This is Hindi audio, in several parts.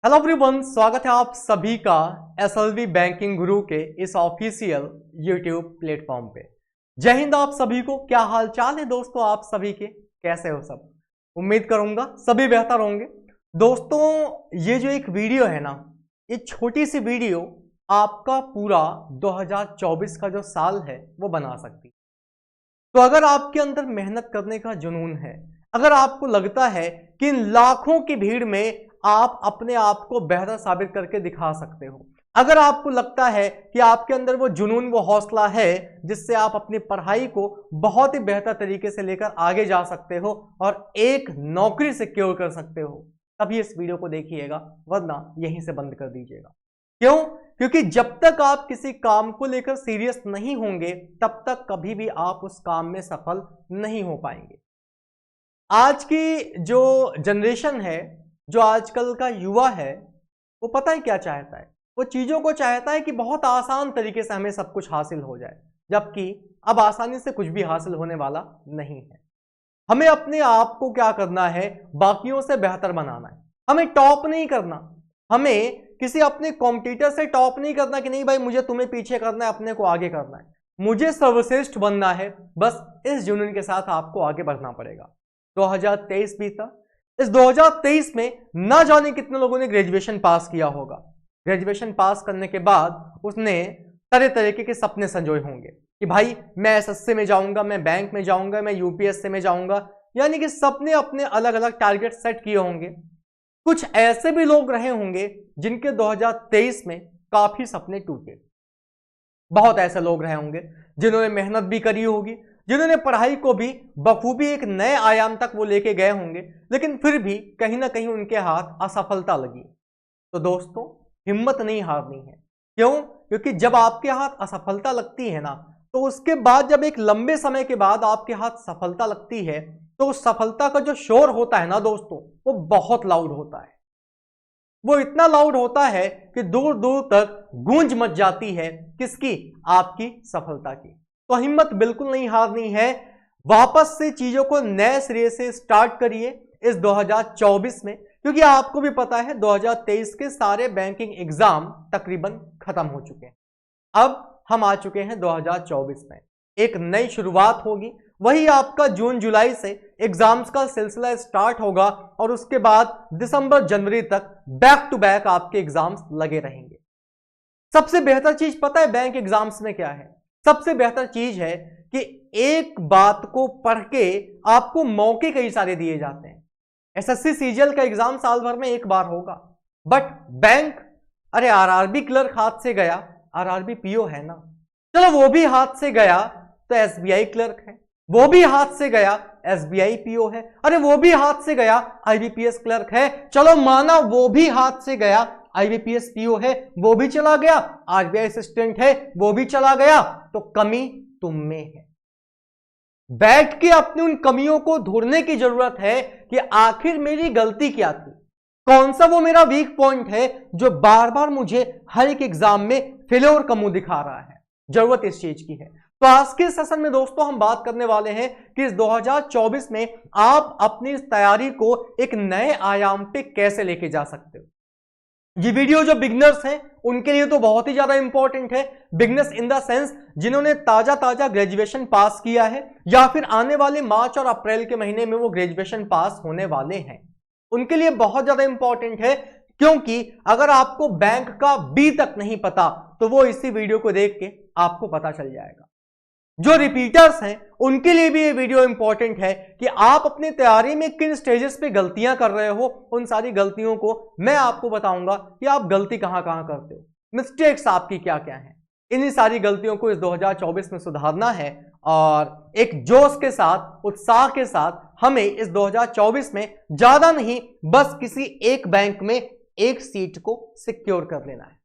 हेलो एवरीवन, स्वागत है आप सभी का एसएलवी बैंकिंग गुरु के इस ऑफिशियल यूट्यूब प्लेटफॉर्म पे। जय हिंद आप सभी को। क्या हाल चाल है दोस्तों आप सभी के, कैसे हो सब? उम्मीद करूंगा सभी बेहतर होंगे। दोस्तों ये जो एक वीडियो है ना, ये छोटी सी वीडियो आपका पूरा 2024 का जो साल है वो बना सकती है। तो अगर आपके अंदर मेहनत करने का जुनून है, अगर आपको लगता है कि इन लाखों की भीड़ में आप अपने आप को बेहतर साबित करके दिखा सकते हो, अगर आपको लगता है कि आपके अंदर वो जुनून, वो हौसला है जिससे आप अपनी पढ़ाई को बहुत ही बेहतर तरीके से लेकर आगे जा सकते हो और एक नौकरी सिक्योर कर सकते हो, तभी इस वीडियो को देखिएगा, वरना यहीं से बंद कर दीजिएगा। क्यों? क्योंकि जब तक आप किसी काम को लेकर सीरियस नहीं होंगे तब तक कभी भी आप उस काम में सफल नहीं हो पाएंगे। आज की जो जनरेशन है, जो आजकल का युवा है, वो पता है क्या चाहता है? वो चीजों को चाहता है कि बहुत आसान तरीके से हमें सब कुछ हासिल हो जाए, जबकि अब आसानी से कुछ भी हासिल होने वाला नहीं है। हमें अपने आप को क्या करना है? बाकियों से बेहतर बनाना है। हमें टॉप नहीं करना, हमें किसी अपने कॉम्पिटिटर से टॉप नहीं करना कि नहीं भाई मुझे तुम्हें पीछे करना है, अपने को आगे करना है, मुझे सर्वश्रेष्ठ बनना है। बस इस जुनून के साथ आपको आगे बढ़ना पड़ेगा। 2023 बीता, इस 2023 में ना जाने कितने लोगों ने ग्रेजुएशन पास किया होगा। ग्रेजुएशन पास करने के बाद उसने तरह तरीके के सपने संजोए होंगे कि भाई मैं एसएससी में जाऊंगा, मैं बैंक में जाऊंगा, मैं यूपीएससी में जाऊंगा, यानी कि सपने अपने अलग अलग टारगेट सेट किए होंगे। कुछ ऐसे भी लोग रहे होंगे जिनके 2023 में काफी सपने टूटे। बहुत ऐसे लोग रहे होंगे जिन्होंने मेहनत भी करी होगी, जिन्होंने पढ़ाई को भी बखूबी एक नए आयाम तक वो लेके गए होंगे, लेकिन फिर भी कहीं ना कहीं उनके हाथ असफलता लगी। तो दोस्तों हिम्मत नहीं हारनी है। क्यों? क्योंकि जब आपके हाथ असफलता लगती है ना, तो उसके बाद जब एक लंबे समय के बाद आपके हाथ सफलता लगती है, तो उस सफलता का जो शोर होता है ना दोस्तों, वो बहुत लाउड होता है। वो इतना लाउड होता है कि दूर दूर तक गूंज मच जाती है। किसकी? आपकी सफलता की। तो हिम्मत बिल्कुल नहीं हारनी है। वापस से चीजों को नए सिरे से स्टार्ट करिए इस 2024 में, क्योंकि आपको भी पता है 2023 के सारे बैंकिंग एग्जाम तकरीबन खत्म हो चुके हैं। अब हम आ चुके हैं 2024 में, एक नई शुरुआत होगी। वही आपका जून जुलाई से एग्जाम्स का सिलसिला स्टार्ट होगा और उसके बाद दिसंबर जनवरी तक बैक टू बैक आपके एग्जाम्स लगे रहेंगे। सबसे बेहतर चीज पता है बैंक एग्जाम्स में क्या है? सबसे बेहतर चीज है कि एक बात को पढ़ के आपको मौके कई सारे दिए जाते हैं। एसएससी सीजीएल का एग्जाम साल भर में एक बार होगा, बट बैंक, अरे आरआरबी क्लर्क हाथ से गया, आरआरबी पीओ है ना, चलो वो भी हाथ से गया तो एसबीआई क्लर्क है, वो भी हाथ से गया एसबीआई पीओ है, अरे वो भी हाथ से गया आईबीपीएस क्लर्क है, चलो माना वो भी हाथ से गया आईबीपीएस पीओ है, वो भी चला गया, आरबीआई असिस्टेंट है, वो भी चला गया, तो कमी तुम में है। बैठ के अपनी उन कमियों को ढूंढने की जरूरत है कि आखिर मेरी गलती क्या थी, कौन सा वो मेरा वीक पॉइंट है जो बार बार मुझे हर एक एग्जाम में फेलियर का मुंह दिखा रहा है। जरूरत इस चीज की है। तो आज के सेशन में दोस्तों हम बात करने वाले हैं कि इस 2024 में आप अपनी इस तैयारी को एक नए आयाम पे कैसे लेके जा सकते हो। ये वीडियो जो बिगनर्स हैं उनके लिए तो बहुत ही ज्यादा इंपॉर्टेंट है। बिगनर्स इन द सेंस जिन्होंने ताजा ग्रेजुएशन पास किया है या फिर आने वाले मार्च और अप्रैल के महीने में वो ग्रेजुएशन पास होने वाले हैं, उनके लिए बहुत ज्यादा इंपॉर्टेंट है। क्योंकि अगर आपको बैंक का बी तक नहीं पता तो वो इसी वीडियो को देख के आपको पता चल जाएगा। जो रिपीटर्स हैं उनके लिए भी ये वीडियो इंपॉर्टेंट है कि आप अपनी तैयारी में किन स्टेजेस पे गलतियां कर रहे हो। उन सारी गलतियों को मैं आपको बताऊंगा कि आप गलती कहां कहां करते हो, मिस्टेक्स आपकी क्या क्या हैं। इन्हीं सारी गलतियों को इस 2024 में सुधारना है और एक जोश के साथ, उत्साह के साथ हमें इस 2024 में ज्यादा नहीं, बस किसी एक बैंक में एक सीट को सिक्योर कर लेना है।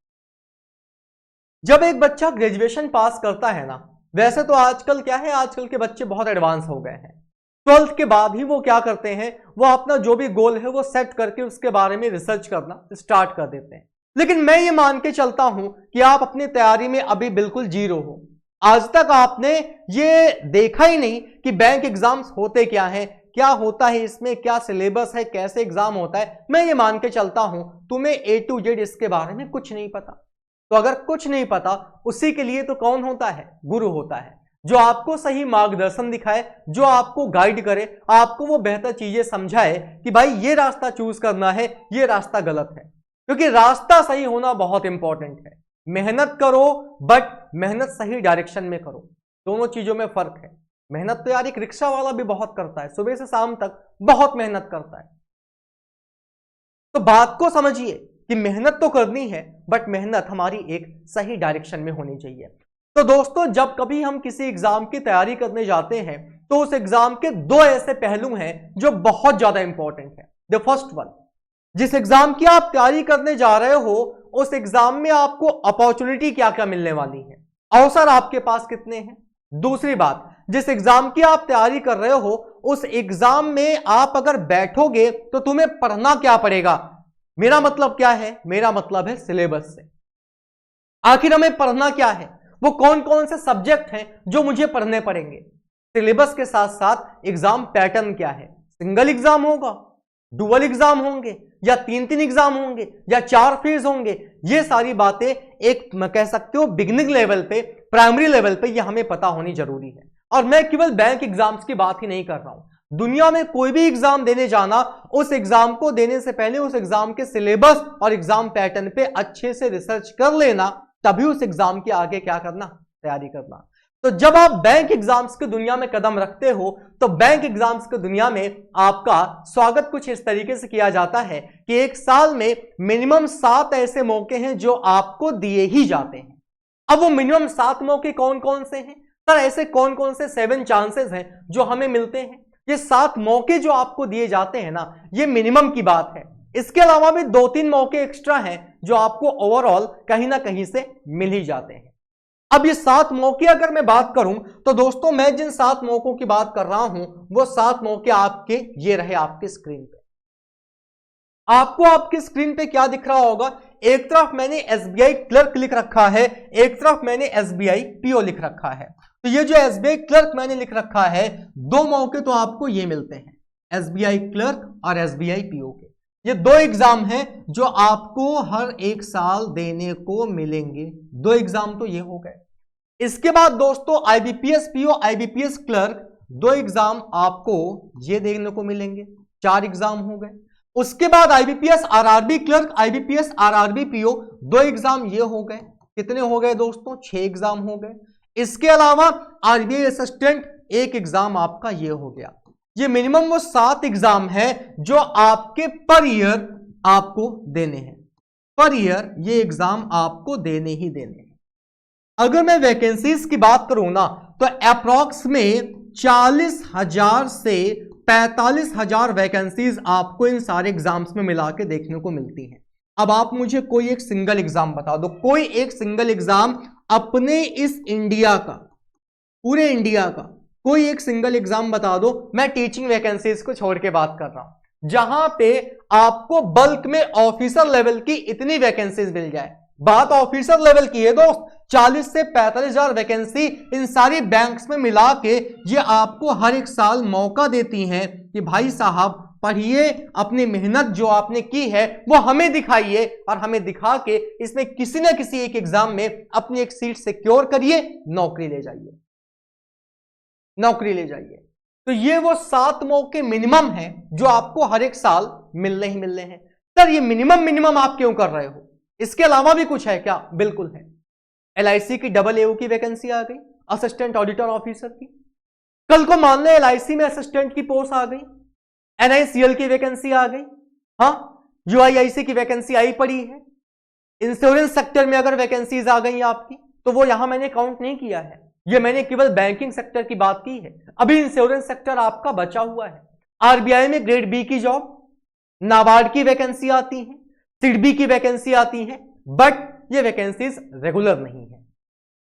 जब एक बच्चा ग्रेजुएशन पास करता है ना, वैसे तो आजकल क्या है, आजकल के बच्चे बहुत एडवांस हो गए हैं। 12th के बाद ही वो क्या करते हैं, वो अपना जो भी गोल है वो सेट करके उसके बारे में रिसर्च करना स्टार्ट कर देते हैं। लेकिन मैं ये मान के चलता हूं कि आप अपनी तैयारी में अभी बिल्कुल जीरो हो। आज तक आपने ये देखा ही नहीं कि बैंक एग्जाम्स होते क्या हैं, क्या होता है इसमें, क्या सिलेबस है, कैसे एग्जाम होता है, मैं ये मान के चलता हूं तुम्हें A to Z इसके बारे में कुछ नहीं पता। तो अगर कुछ नहीं पता, उसी के लिए तो कौन होता है, गुरु होता है, जो आपको सही मार्गदर्शन दिखाए, जो आपको गाइड करे, आपको वो बेहतर चीजें समझाए कि भाई ये रास्ता चूज करना है, ये रास्ता गलत है। क्योंकि रास्ता सही होना बहुत इंपॉर्टेंट है। मेहनत करो बट मेहनत सही डायरेक्शन में करो, दोनों चीजों में फर्क है। मेहनत तो यार एक रिक्शा वाला भी बहुत करता है, सुबह से शाम तक बहुत मेहनत करता है। तो बात को समझिए कि मेहनत तो करनी है बट मेहनत हमारी एक सही डायरेक्शन में होनी चाहिए। तो दोस्तों, जब कभी हम किसी एग्जाम की तैयारी करने जाते हैं तो उस एग्जाम के दो ऐसे पहलू हैं जो बहुत ज्यादा इंपॉर्टेंट है। द फर्स्ट वन, जिस एग्जाम की आप तैयारी करने जा रहे हो उस एग्जाम में आपको अपॉर्चुनिटी क्या क्या मिलने वाली है, अवसर आपके पास कितने हैं। दूसरी बात, जिस एग्जाम की आप तैयारी कर रहे हो उस एग्जाम में आप अगर बैठोगे तो तुम्हें पढ़ना क्या पड़ेगा। मेरा मतलब क्या है, मेरा मतलब है सिलेबस से। आखिर हमें पढ़ना क्या है, वो कौन कौन से सब्जेक्ट हैं जो मुझे पढ़ने पड़ेंगे। सिलेबस के साथ साथ एग्जाम पैटर्न क्या है, सिंगल एग्जाम होगा, डुअल एग्जाम होंगे, या तीन तीन एग्जाम होंगे, या 4 फेज होंगे। ये सारी बातें एक कह सकते हो बिगिनिंग लेवल पे, प्राइमरी लेवल पे ये हमें पता होनी जरूरी है। और मैं केवल बैंक एग्जाम्स की बात ही नहीं कर रहा हूं, दुनिया में कोई भी एग्जाम देने जाना, उस एग्जाम को देने से पहले उस एग्जाम के सिलेबस और एग्जाम पैटर्न पे अच्छे से रिसर्च कर लेना, तभी उस एग्जाम के आगे क्या करना, तैयारी करना। तो जब आप बैंक एग्जाम्स की दुनिया में कदम रखते हो तो बैंक एग्जाम्स की दुनिया में आपका स्वागत कुछ इस तरीके से किया जाता है कि एक साल में मिनिमम 7 ऐसे मौके हैं जो आपको दिए ही जाते हैं। अब वो मिनिमम 7 मौके कौन कौन से हैं सर, ऐसे कौन कौन से 7 चांसेस हैं जो हमें मिलते हैं। ये 7 मौके जो आपको दिए जाते हैं ना, ये मिनिमम की बात है। इसके अलावा भी 2-3 मौके एक्स्ट्रा हैं जो आपको ओवरऑल कहीं ना कहीं से मिल ही जाते हैं। अब ये 7 मौके अगर मैं बात करूं तो दोस्तों, मैं जिन 7 मौकों की बात कर रहा हूं वो 7 मौके आपके ये रहे आपके स्क्रीन पे। आपको आपकी स्क्रीन पे क्या दिख रहा होगा, एक तरफ मैंने SBI क्लर्क लिख रखा है, एक तरफ मैंने SBI PO लिख रखा है। तो ये जो SBI क्लर्क मैंने लिख रखा है, 2 मौके तो आपको ये मिलते हैं, SBI क्लर्क और SBI PO के। ये 2 एग्जाम हैं जो आपको हर एक साल देने को मिलेंगे। 2 एग्जाम तो ये हो गए। इसके बाद दोस्तों IBPS PO, IBPS clerk 2 exam आपको ये देखने को मिलेंगे, 4 एग्जाम हो गए। उसके बाद IBPS RRB clerk, IBPS RRB PO 2 exam ये हो गए। कितने हो गए दोस्तों, 6 एग्जाम हो गए। इसके अलावा RBI असिस्टेंट 1 एग्जाम आपका ये हो गया। ये मिनिमम वो 7 एग्जाम है जो आपके पर ईयर आपको देने हैं, पर ईयर ये एग्जाम आपको देने ही देने हैं। अगर मैं वैकेंसीज की बात करूं ना तो अप्रॉक्स में 40,000 से 45,000 वैकेंसीज आपको इन सारे एग्जाम्स में मिला के देखने को मिलती हैं। अब आप मुझे कोई एक सिंगल एग्जाम बता दो, कोई एक सिंगल एग्जाम अपने इस इंडिया का, पूरे इंडिया का कोई एक सिंगल एग्जाम बता दो, मैं टीचिंग वैकेंसीज को छोड़ के बात कर रहा हूं, जहां पे आपको बल्क में ऑफिसर लेवल की इतनी वैकेंसीज मिल जाए। बात ऑफिसर लेवल की है दोस्त, 40 से 45,000 वैकेंसी इन सारी बैंक्स में मिला के ये आपको हर एक साल मौका देती हैं कि भाई साहब पढ़िए, अपनी मेहनत जो आपने की है वो हमें दिखाइए और हमें दिखा के इसमें किसी न किसी एक एग्जाम में अपनी एक सीट सिक्योर करिए, नौकरी ले जाइए, नौकरी ले जाइए। तो ये वो 7 मौके मिनिमम हैं जो आपको हर एक साल मिलने ही मिलने हैं। सर ये मिनिमम आप क्यों कर रहे हो, इसके अलावा भी कुछ है क्या? बिल्कुल है। LIC की AA की वैकेंसी आ गई, असिस्टेंट ऑडिटर ऑफिसर की। कल को मान लो LIC में असिस्टेंट की पोस्ट आ गई, NICL की वैकेंसी आ गई, हाँ UIIC की वैकेंसी आई पड़ी है। इंश्योरेंस सेक्टर में अगर वैकेंसीज आ गई आपकी तो वो यहां मैंने काउंट नहीं किया है, ये मैंने केवल बैंकिंग सेक्टर की बात की है। अभी इंश्योरेंस सेक्टर आपका बचा हुआ है। RBI में ग्रेड B की जॉब, नाबार्ड की वैकेंसी आती है, सिडबी की वैकेंसी आती है, बट ये वैकेंसीज रेगुलर नहीं है,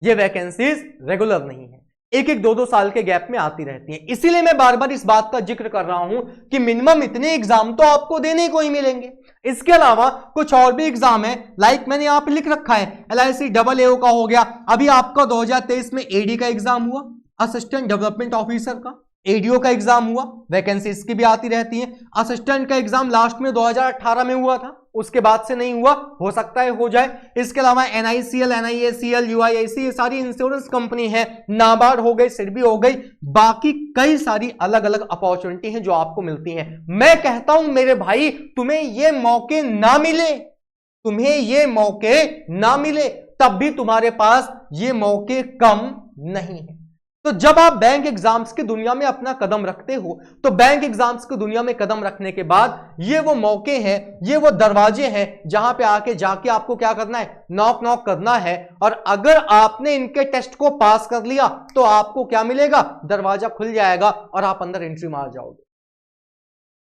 ये वैकेंसीज रेगुलर नहीं है, 1-2 साल के गैप में आती रहती हैं। इसीलिए मैं बार बार इस बात का जिक्र कर रहा हूं कि मिनिमम इतने एग्जाम तो आपको देने को ही मिलेंगे। इसके अलावा कुछ और भी एग्जाम है, लाइक मैंने यहां पे लिख रखा है LIC AA का हो गया। अभी आपका 2023 में AD का एग्जाम हुआ, असिस्टेंट डेवलपमेंट ऑफिसर का, एडीओ का एग्जाम हुआ, वैकेंसी इसकी भी आती रहती है। असिस्टेंट का एग्जाम लास्ट में 2018 में हुआ था, उसके बाद से नहीं हुआ, हो सकता है हो जाए। इसके अलावा NICL, NIACL, UIIC, ये सारी इंश्योरेंस कंपनी है, नाबार्ड हो गई, सिडबी हो गई, बाकी कई सारी अलग अलग अपॉर्चुनिटी हैं जो आपको मिलती हैं। मैं कहता हूं मेरे भाई, तुम्हें ये मौके ना मिले, तुम्हें ये मौके ना मिले, तब भी तुम्हारे पास ये मौके कम नहीं है। तो जब आप बैंक एग्जाम्स की दुनिया में अपना कदम रखते हो, तो बैंक एग्जाम्स की दुनिया में कदम रखने के बाद ये वो मौके हैं, ये वो दरवाजे हैं जहां पे आके जाके आपको क्या करना है, नॉक नॉक करना है। और अगर आपने इनके टेस्ट को पास कर लिया तो आपको क्या मिलेगा, दरवाजा खुल जाएगा और आप अंदर एंट्री मार जाओगे।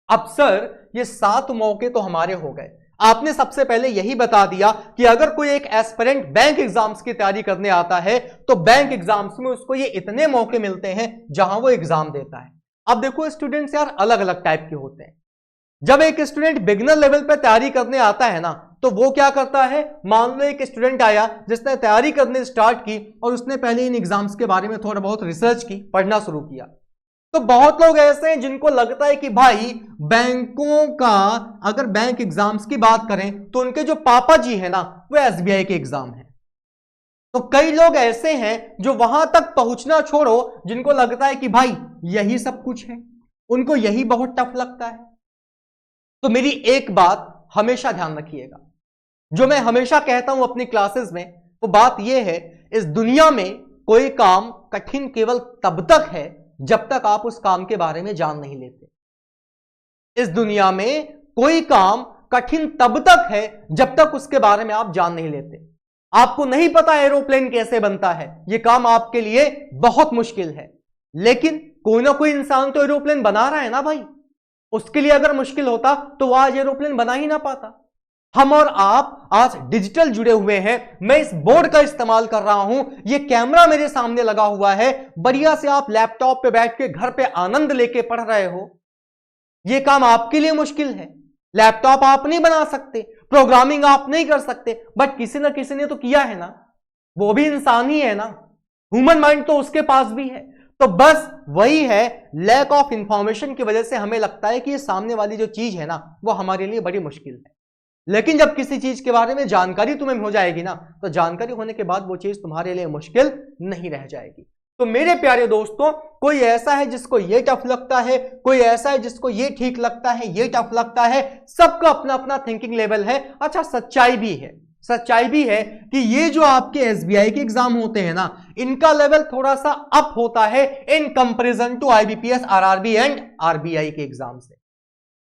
अब सर ये 7 मौके तो हमारे हो गए, आपने सबसे पहले यही बता दिया कि अगर कोई एक एस्पिरेंट बैंक एग्जाम्स की तैयारी करने आता है तो बैंक एग्जाम्स में उसको ये इतने मौके मिलते हैं जहां वो एग्जाम देता है। अब देखो स्टूडेंट्स यार अलग अलग टाइप के होते हैं। जब एक स्टूडेंट बिगिनर लेवल पर तैयारी करने आता है ना, तो वो क्या करता है, मान लो एक स्टूडेंट आया जिसने तैयारी करने स्टार्ट की और उसने पहले इन एग्जाम्स के बारे में थोड़ा बहुत रिसर्च की, पढ़ना शुरू किया। तो बहुत लोग ऐसे हैं जिनको लगता है कि भाई बैंकों का, अगर बैंक एग्जाम्स की बात करें तो उनके जो पापा जी हैं ना वो SBI के एग्जाम है। तो कई लोग ऐसे हैं जो वहां तक पहुंचना छोड़ो, जिनको लगता है कि भाई यही सब कुछ है, उनको यही बहुत टफ लगता है। तो मेरी एक बात हमेशा ध्यान रखिएगा, जो मैं हमेशा कहता हूं अपनी क्लासेस में, वो बात यह है, इस दुनिया में कोई काम कठिन केवल तब तक है जब तक आप उस काम के बारे में जान नहीं लेते। इस दुनिया में कोई काम कठिन तब तक है जब तक उसके बारे में आप जान नहीं लेते। आपको नहीं पता एरोप्लेन कैसे बनता है, यह काम आपके लिए बहुत मुश्किल है, लेकिन कोई ना कोई इंसान तो एरोप्लेन बना रहा है ना भाई। उसके लिए अगर मुश्किल होता तो वह आज एरोप्लेन बना ही ना पाता। हम और आप आज डिजिटल जुड़े हुए हैं, मैं इस बोर्ड का इस्तेमाल कर रहा हूं, ये कैमरा मेरे सामने लगा हुआ है, बढ़िया से आप लैपटॉप पे बैठ के घर पे आनंद लेके पढ़ रहे हो। ये काम आपके लिए मुश्किल है, लैपटॉप आप नहीं बना सकते, प्रोग्रामिंग आप नहीं कर सकते, बट किसी ना किसी ने तो किया है ना, वो भी इंसान ही है ना, ह्यूमन माइंड तो उसके पास भी है। तो बस वही है, लैक ऑफ इंफॉर्मेशन की वजह से हमें लगता है कि ये सामने वाली जो चीज है ना वो हमारे लिए बड़ी मुश्किल है। लेकिन जब किसी चीज के बारे में जानकारी तुम्हें हो जाएगी ना, तो जानकारी होने के बाद वो चीज तुम्हारे लिए मुश्किल नहीं रह जाएगी। तो मेरे प्यारे दोस्तों, कोई ऐसा है जिसको ये टफ लगता है, कोई ऐसा है जिसको ये ठीक लगता है, ये टफ लगता है, सबका अपना अपना थिंकिंग लेवल है। अच्छा सच्चाई भी है, सच्चाई भी है कि ये जो आपके SBI के एग्जाम होते हैं ना, इनका लेवल थोड़ा सा अप होता है in comparison to IBPS, RRB and RBI के एग्जाम से,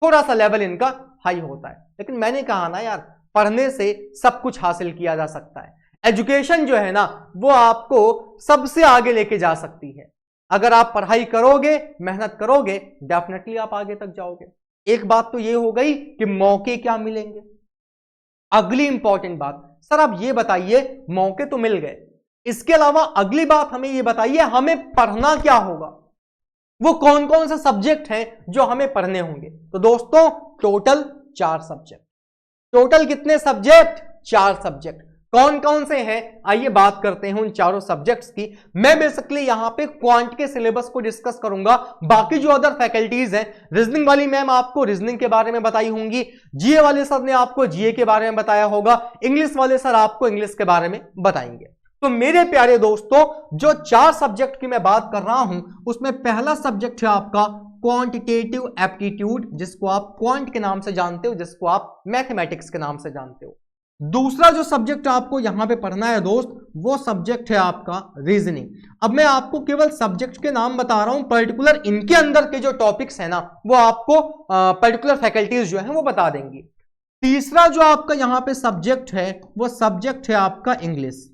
थोड़ा सा लेवल इनका हाई होता है। लेकिन मैंने कहा ना यार, पढ़ने से सब कुछ हासिल किया जा सकता है। एजुकेशन जो है ना वो आपको सबसे आगे लेके जा सकती है। अगर आप पढ़ाई करोगे, मेहनत करोगे, डेफिनेटली आप आगे तक जाओगे। एक बात तो ये हो गई कि मौके क्या मिलेंगे। अगली इंपॉर्टेंट बात, सर आप ये बताइए, मौके तो मिल गए, इसके अलावा अगली बात हमें ये बताइए, हमें पढ़ना क्या होगा, वो कौन कौन से सब्जेक्ट हैं जो हमें पढ़ने होंगे। तो दोस्तों टोटल 4 सब्जेक्ट। टोटल कितने सब्जेक्ट? 4 सब्जेक्ट। कौन कौन से हैं, आइए बात करते हैं उन चारों सब्जेक्ट्स की। मैं बेसिकली यहां पे क्वांट के सिलेबस को डिस्कस करूंगा, बाकी जो अदर फैकल्टीज हैं, रीजनिंग वाली मैम आपको रीजनिंग के बारे में बताई होंगी, जीए वाले सर ने आपको जीए के बारे में बताया होगा, इंग्लिश वाले सर आपको इंग्लिश के बारे में बताएंगे। तो मेरे प्यारे दोस्तों, जो 4 सब्जेक्ट की मैं बात कर रहा हूं, उसमें पहला सब्जेक्ट है आपका क्वांटिटेटिव एप्टीट्यूड, जिसको आप क्वांट के नाम से जानते हो, जिसको आप मैथमेटिक्स के नाम से जानते हो। दूसरा जो सब्जेक्ट आपको यहां पे पढ़ना है दोस्त, वो सब्जेक्ट है आपका रीजनिंग। अब मैं आपको केवल सब्जेक्ट के नाम बता रहा हूं, पर्टिकुलर इनके अंदर के जो टॉपिक्स है ना वो आपको पर्टिकुलर फैकल्टीज जो है वो बता देंगी। तीसरा जो आपका यहां पे सब्जेक्ट है वो सब्जेक्ट है आपका इंग्लिश,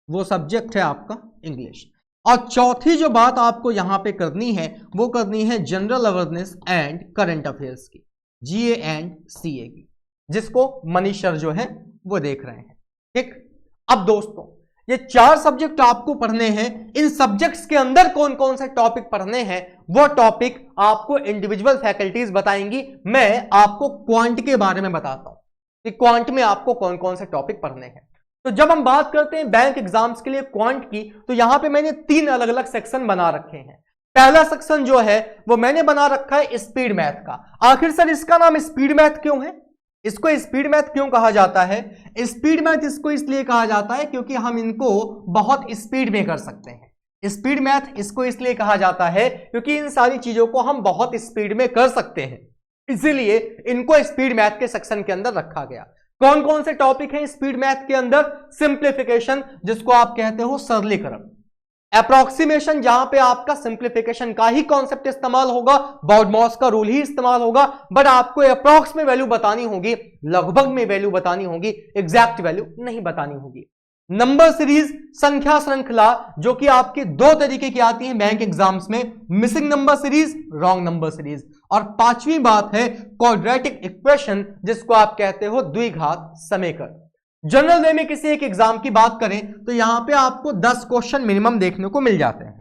वो सब्जेक्ट है आपका इंग्लिश। और चौथी जो बात आपको यहां पे करनी है वो करनी है general awareness and current affairs की, जीए एंड सीए की, जिसको मनीष सर जो है वो देख रहे हैं। ठीक, अब दोस्तों ये 4 सब्जेक्ट आपको पढ़ने हैं। इन सब्जेक्ट्स के अंदर कौन कौन से टॉपिक पढ़ने हैं वो टॉपिक आपको इंडिविजुअल फैकल्टीज बताएंगी। मैं आपको क्वांट के बारे में बताता हूं कि क्वांट में आपको कौन कौन से टॉपिक पढ़ने हैं। तो जब हम बात करते हैं बैंक एग्जाम्स के लिए क्वांट की, तो यहां पे मैंने 3 अलग अलग सेक्शन बना रखे हैं। पहला सेक्शन जो है वो मैंने बना रखा है स्पीड मैथ का। आखिर सर इसका नाम स्पीड मैथ क्यों है? इसको स्पीड मैथ क्यों कहा जाता है? स्पीड मैथ इसको इसलिए कहा जाता है क्योंकि हम इनको बहुत स्पीड में कर सकते हैं। स्पीड मैथ इसको इसलिए कहा जाता है क्योंकि इन सारी चीजों को हम बहुत स्पीड में कर सकते हैं, इसीलिए इनको स्पीड मैथ के सेक्शन के अंदर रखा गया। कौन कौन से टॉपिक हैं स्पीड मैथ के अंदर? सिंप्लीफिकेशन, जिसको आप कहते हो सरलीकरण, अप्रोक्सीमेशन, जहां पे आपका सिंप्लीफिकेशन का ही कॉन्सेप्ट इस्तेमाल होगा, बॉडमॉस का रूल ही इस्तेमाल होगा, बट आपको अप्रोक्स में वैल्यू बतानी होगी, लगभग में वैल्यू बतानी होगी, एग्जैक्ट वैल्यू नहीं बतानी होगी। नंबर सीरीज, संख्या श्रृंखला, जो कि आपके दो तरीके की आती है बैंक एग्जाम्स में, missing number series, wrong number series. और पांचवी बात है क्वाड्रेटिक इक्वेशन, जिसको आप कहते हो द्विघात समीकरण। जनरल वे में किसी एक एग्जाम की बात करें तो यहां पे आपको 10 क्वेश्चन मिनिमम देखने को मिल जाते हैं।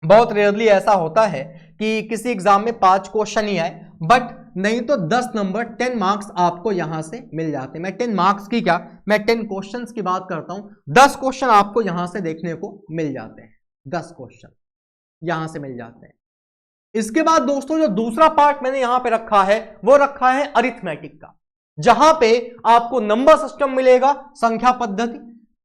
बहुत रेयरली ऐसा होता है कि किसी एग्जाम में 5 क्वेश्चन ही आए, बट नहीं तो 10 नंबर 10 मार्क्स आपको यहां से मिल जाते हैं। मैं 10 मार्क्स की क्या, मैं 10 क्वेश्चंस की बात करता हूं। 10 क्वेश्चन आपको यहां से देखने को मिल जाते हैं, 10 क्वेश्चन यहां से मिल जाते हैं। इसके बाद दोस्तों जो दूसरा पार्ट मैंने यहां पे रखा है वो रखा है अरिथमेटिक का, जहां पे आपको नंबर सिस्टम मिलेगा, संख्या पद्धति,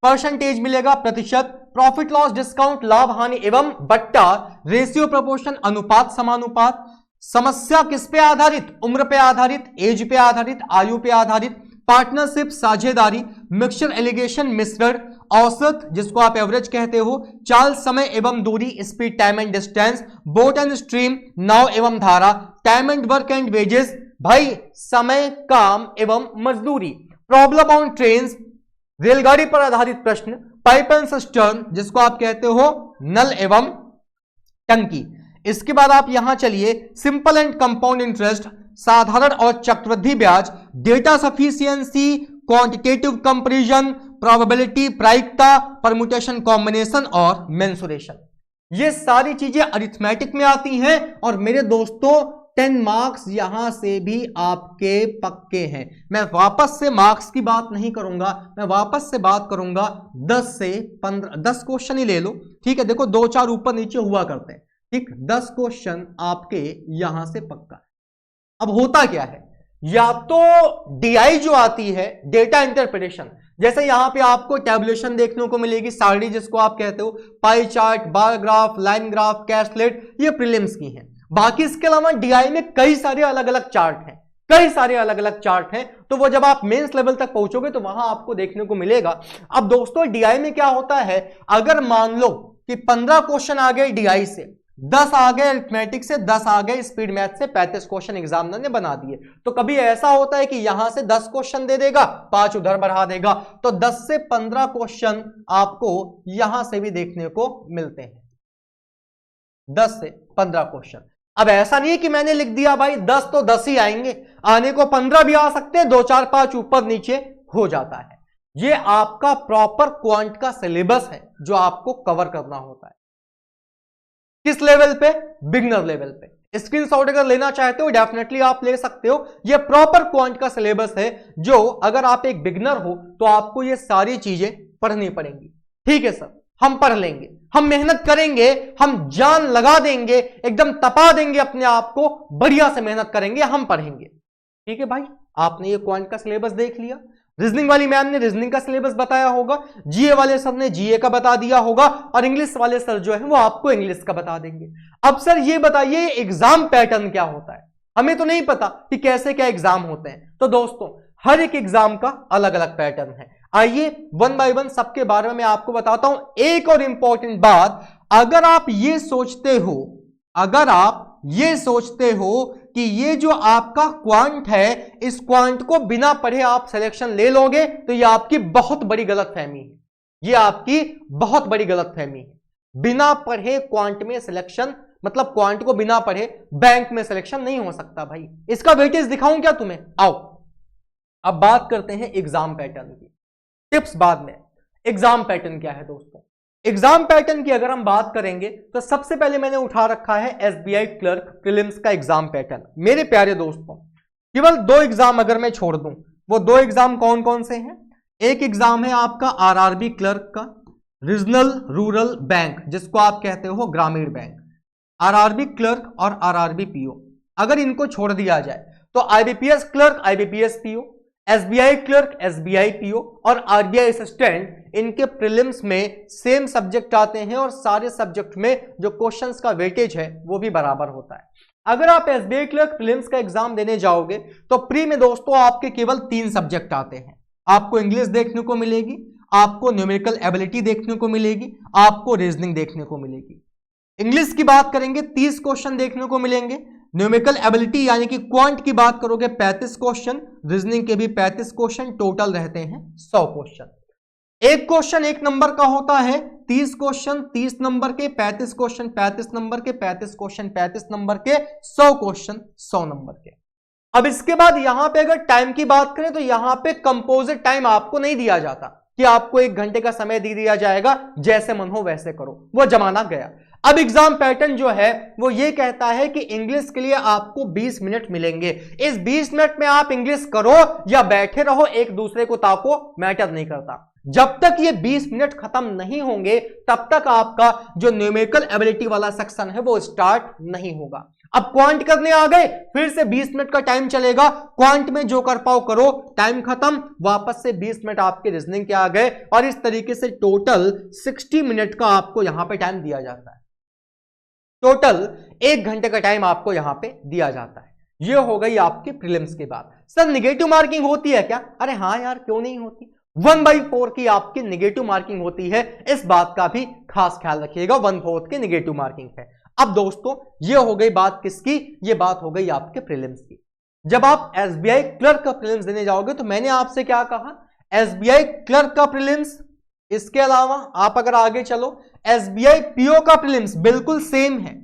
परसेंटेज मिलेगा, प्रतिशत, प्रॉफिट लॉस डिस्काउंट, लाभ हानि एवं बट्टा, रेशियो प्रोपोर्शन, अनुपात समानुपात, समस्या किस पे आधारित, उम्र पे आधारित, एज पे आधारित, आयु पे आधारित, पार्टनरशिप साझेदारी, मिक्सचर एलिगेशन मिश्रण, औसत जिसको आप एवरेज कहते हो, चाल समय एवं दूरी, speed time and distance, boat and stream, नाव एवं धारा, time and work and wages, भाई समय, काम एवं मजदूरी, प्रॉब्लम ऑन ट्रेन्स, रेलगाड़ी पर आधारित प्रश्न, पाइप एंड सिस्टर्न जिसको आप कहते हो नल एवं टंकी। इसके बाद आप यहां चलिए, सिंपल एंड कंपाउंड इंटरेस्ट, साधारण और चक्रवृद्धि ब्याज, data sufficiency, quantitative comparison, probability, प्रायिकता, परम्यूटेशन कॉम्बिनेशन और मेंसुरेशन। ये सारी चीजें अरिथमेटिक में आती हैं और मेरे दोस्तों 10 मार्क्स यहां से भी आपके पक्के हैं। मैं वापस से मार्क्स की बात नहीं करूंगा, मैं वापस से बात करूंगा 10 से 15, 10 क्वेश्चन ही ले लो, ठीक है। देखो 2-4 ऊपर नीचे हुआ करते हैं, ठीक। 10 क्वेश्चन आपके यहां से पक्का। अब होता क्या है, या तो डीआई जो आती है, डेटा इंटरप्रिटेशन, जैसे यहां पे आपको टैबुलेशन देखने को मिलेगी, सारणी जिसको आप कहते हो, pie chart, bar graph, line graph, caselet, ये प्रीलिम्स की है। बाकी इसके अलावा डीआई में कई सारे अलग अलग चार्ट हैं, कई सारे अलग अलग चार्ट हैं, तो वो जब आप मेंस लेवल तक पहुंचोगे तो वहां आपको देखने को मिलेगा। अब दोस्तों डीआई में क्या होता है, अगर मान लो कि 15 क्वेश्चन आ गए डीआई से, 10 आ गए अरिथमेटिक से, 10 आ गए स्पीड मैथ से, 35 क्वेश्चन एग्जामिनर ने बना दिए, तो कभी ऐसा होता है कि यहां से 10 क्वेश्चन दे देगा, 5 उधर बढ़ा देगा, तो 10 से 15 क्वेश्चन आपको यहां से भी देखने को मिलते हैं, 10 से 15 क्वेश्चन। अब ऐसा नहीं है कि मैंने लिख दिया भाई 10 तो 10 ही आएंगे, आने को 15 भी आ सकते हैं, 2 4 5 ऊपर नीचे हो जाता है। ये आपका प्रॉपर क्वांट का सिलेबस है जो आपको कवर करना होता है। किस लेवल पे? बिगनर लेवल पे। स्क्रीनशॉट अगर लेना चाहते हो डेफिनेटली आप ले सकते हो। ये प्रॉपर क्वांट का सिलेबस है जो अगर आप एक बिगनर हो तो आपको ये सारी चीजें पढ़नी पड़ेंगी। ठीक है सर, हम पढ़ लेंगे, हम मेहनत करेंगे, हम जान लगा देंगे, एकदम तपा देंगे अपने आप को, बढ़िया से मेहनत करेंगे, हम पढ़ेंगे। ठीक है भाई, आपने ये क्वांट का सिलेबस देख लिया। रीजनिंग वाली मैम ने रीजनिंग का सिलेबस बताया होगा, जीए वाले सर ने जीए का बता दिया होगा, और इंग्लिश वाले सर जो है वो आपको इंग्लिश का बता देंगे। अब सर ये बताइए एग्जाम पैटर्न क्या होता है, हमें तो नहीं पता कि कैसे क्या एग्जाम होते हैं। तो दोस्तों हर एक एग्जाम का अलग अलग पैटर्न है। आइए वन बाय वन सबके बारे में मैं आपको बताता हूं। एक और इंपॉर्टेंट बात, अगर आप ये सोचते हो कि ये जो आपका क्वांट है, इस क्वांट को बिना पढ़े आप सिलेक्शन ले लोगे, तो ये आपकी बहुत बड़ी गलतफहमी है, ये आपकी बहुत बड़ी गलतफहमी है। बिना पढ़े क्वांट में सिलेक्शन, मतलब क्वांट को बिना पढ़े बैंक में सिलेक्शन नहीं हो सकता भाई। इसका वेटेज दिखाऊं क्या तुम्हें? आओ अब बात करते हैं एग्जाम पैटर्न की, टिप्स बाद में। एग्जाम पैटर्न क्या है दोस्तों? एग्जाम पैटर्न की अगर हम बात करेंगे तो सबसे पहले मैंने उठा रखा है एसबीआई क्लर्क प्रीलिम्स का एग्जाम पैटर्न। मेरे प्यारे दोस्तों केवल 2 एग्जाम अगर मैं छोड़ दूं, वो 2 एग्जाम कौन कौन से हैं? एक एग्जाम है आपका आरआरबी क्लर्क का, रीजनल रूरल बैंक जिसको आप कहते हो ग्रामीण बैंक, आरआरबी क्लर्क और आरआरबी पीओ, अगर इनको छोड़ दिया जाए तो IBPS clerk, IBPS PO, SBI clerk, SBI PO और आरबीआई असिस्टेंट, इनके प्रीलिम्स में सेम सब्जेक्ट आते हैं और सारे सब्जेक्ट में जो क्वेश्चंस का वेटेज है वो भी बराबर होता है। अगर आप एसबीआई क्लर्क प्रीलिम्स का एग्जाम देने जाओगे तो प्री में दोस्तों आपके केवल 3 सब्जेक्ट आते हैं। आपको इंग्लिश देखने को मिलेगी, आपको न्यूमेरिकल एबिलिटी देखने को मिलेगी, आपको रीजनिंग देखने को मिलेगी। इंग्लिश की बात करेंगे 30 क्वेश्चन देखने को मिलेंगे, न्यूमेरिकल एबिलिटी यानी कि क्वांट की बात करोगे 35 क्वेश्चन, रीजनिंग के भी 35 क्वेश्चन, टोटल रहते हैं 100 क्वेश्चन। एक क्वेश्चन 1 नंबर का होता है, 30 क्वेश्चन 30 नंबर के, 35 क्वेश्चन 35 नंबर के, 35 क्वेश्चन 35 नंबर के, 100 क्वेश्चन 100 नंबर के। अब इसके बाद यहां पे अगर टाइम की बात करें तो यहां पे कंपोजिट टाइम आपको नहीं दिया जाता कि आपको 1 घंटे का समय दे दिया जाएगा, जैसे मन हो वैसे करो, वो जमाना गया। अब एग्जाम पैटर्न जो है वो ये कहता है कि इंग्लिश के लिए आपको 20 मिनट मिलेंगे। इस 20 मिनट में आप इंग्लिश करो या बैठे रहो, एक दूसरे को ताको, मैटर नहीं करता। जब तक ये 20 मिनट खत्म नहीं होंगे तब तक आपका जो न्यूमेरिकल एबिलिटी वाला सेक्शन है वो स्टार्ट नहीं होगा। अब क्वांट करने आ गए, फिर से 20 मिनट का टाइम चलेगा, क्वांट में जो कर पाओ करो, टाइम खत्म, वापस से 20 मिनट आपके रीजनिंग के आ गए और इस तरीके से टोटल 60 मिनट का आपको यहां पे टाइम दिया जाता है। टोटल 1 घंटे का टाइम आपको यहां पे दिया जाता है। ये हो गई आपकी प्रीलिम्स की बात। सर निगेटिव मार्किंग होती है क्या? अरे हाँ यार, क्यों नहीं होती। 1/4 की आपकी निगेटिव मार्किंग होती है, इस बात का भी खास ख्याल रखिएगा, 1/4 की निगेटिव मार्किंग है। अब दोस्तों ये हो गई बात किसकी? ये बात हो गई आपके प्रीलिम्स की। जब आप एसबीआई क्लर्क का प्रीलिम्स देने जाओगे तो मैंने आपसे क्या कहा, एसबीआई क्लर्क का प्रीलिम्स, इसके अलावा आप अगर आगे चलो एसबीआई पीओ का प्रीलिम्स बिल्कुल सेम है,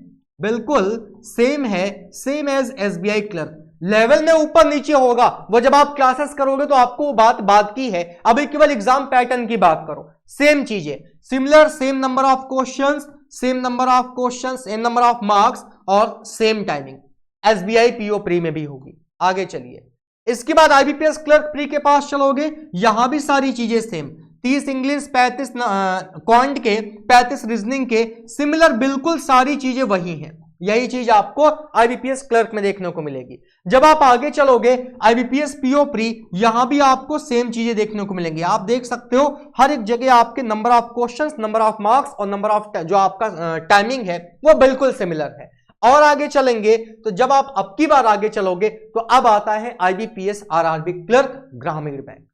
बिल्कुल सेम है, same as SBI clerk. Level में ऊपर नीचे होगा, वो जब आप क्लासेस करोगे तो आपको बात की है। अभी केवल एग्जाम पैटर्न की बात करो, सेम चीजें, similar, same number of questions, same number of questions, same number of marks और same timing SBI PO pre में भी होगी। आगे चलिए, इसके बाद आईबीपीएस क्लर्क प्री के पास चलोगे, यहां भी सारी चीजें सेम, 30 इंग्लिश, 35 क्वांट के, 35 रीजनिंग के, सिमिलर, बिल्कुल सारी चीजें वही हैं। यही चीज आपको आईबीपीएस क्लर्क में देखने को मिलेगी। जब आप आगे चलोगे आईबीपीएस पीओ प्री, यहां भी आपको सेम चीजें देखने को मिलेंगी। आप देख सकते हो हर एक जगह आपके number of questions, number of marks और नंबर ऑफ जो आपका टाइमिंग है वो बिल्कुल सिमिलर है। और आगे चलेंगे तो जब आप अब की बार आगे चलोगे तो अब आता है आईबीपीएस आरआरबी क्लर्क ग्रामीण बैंक।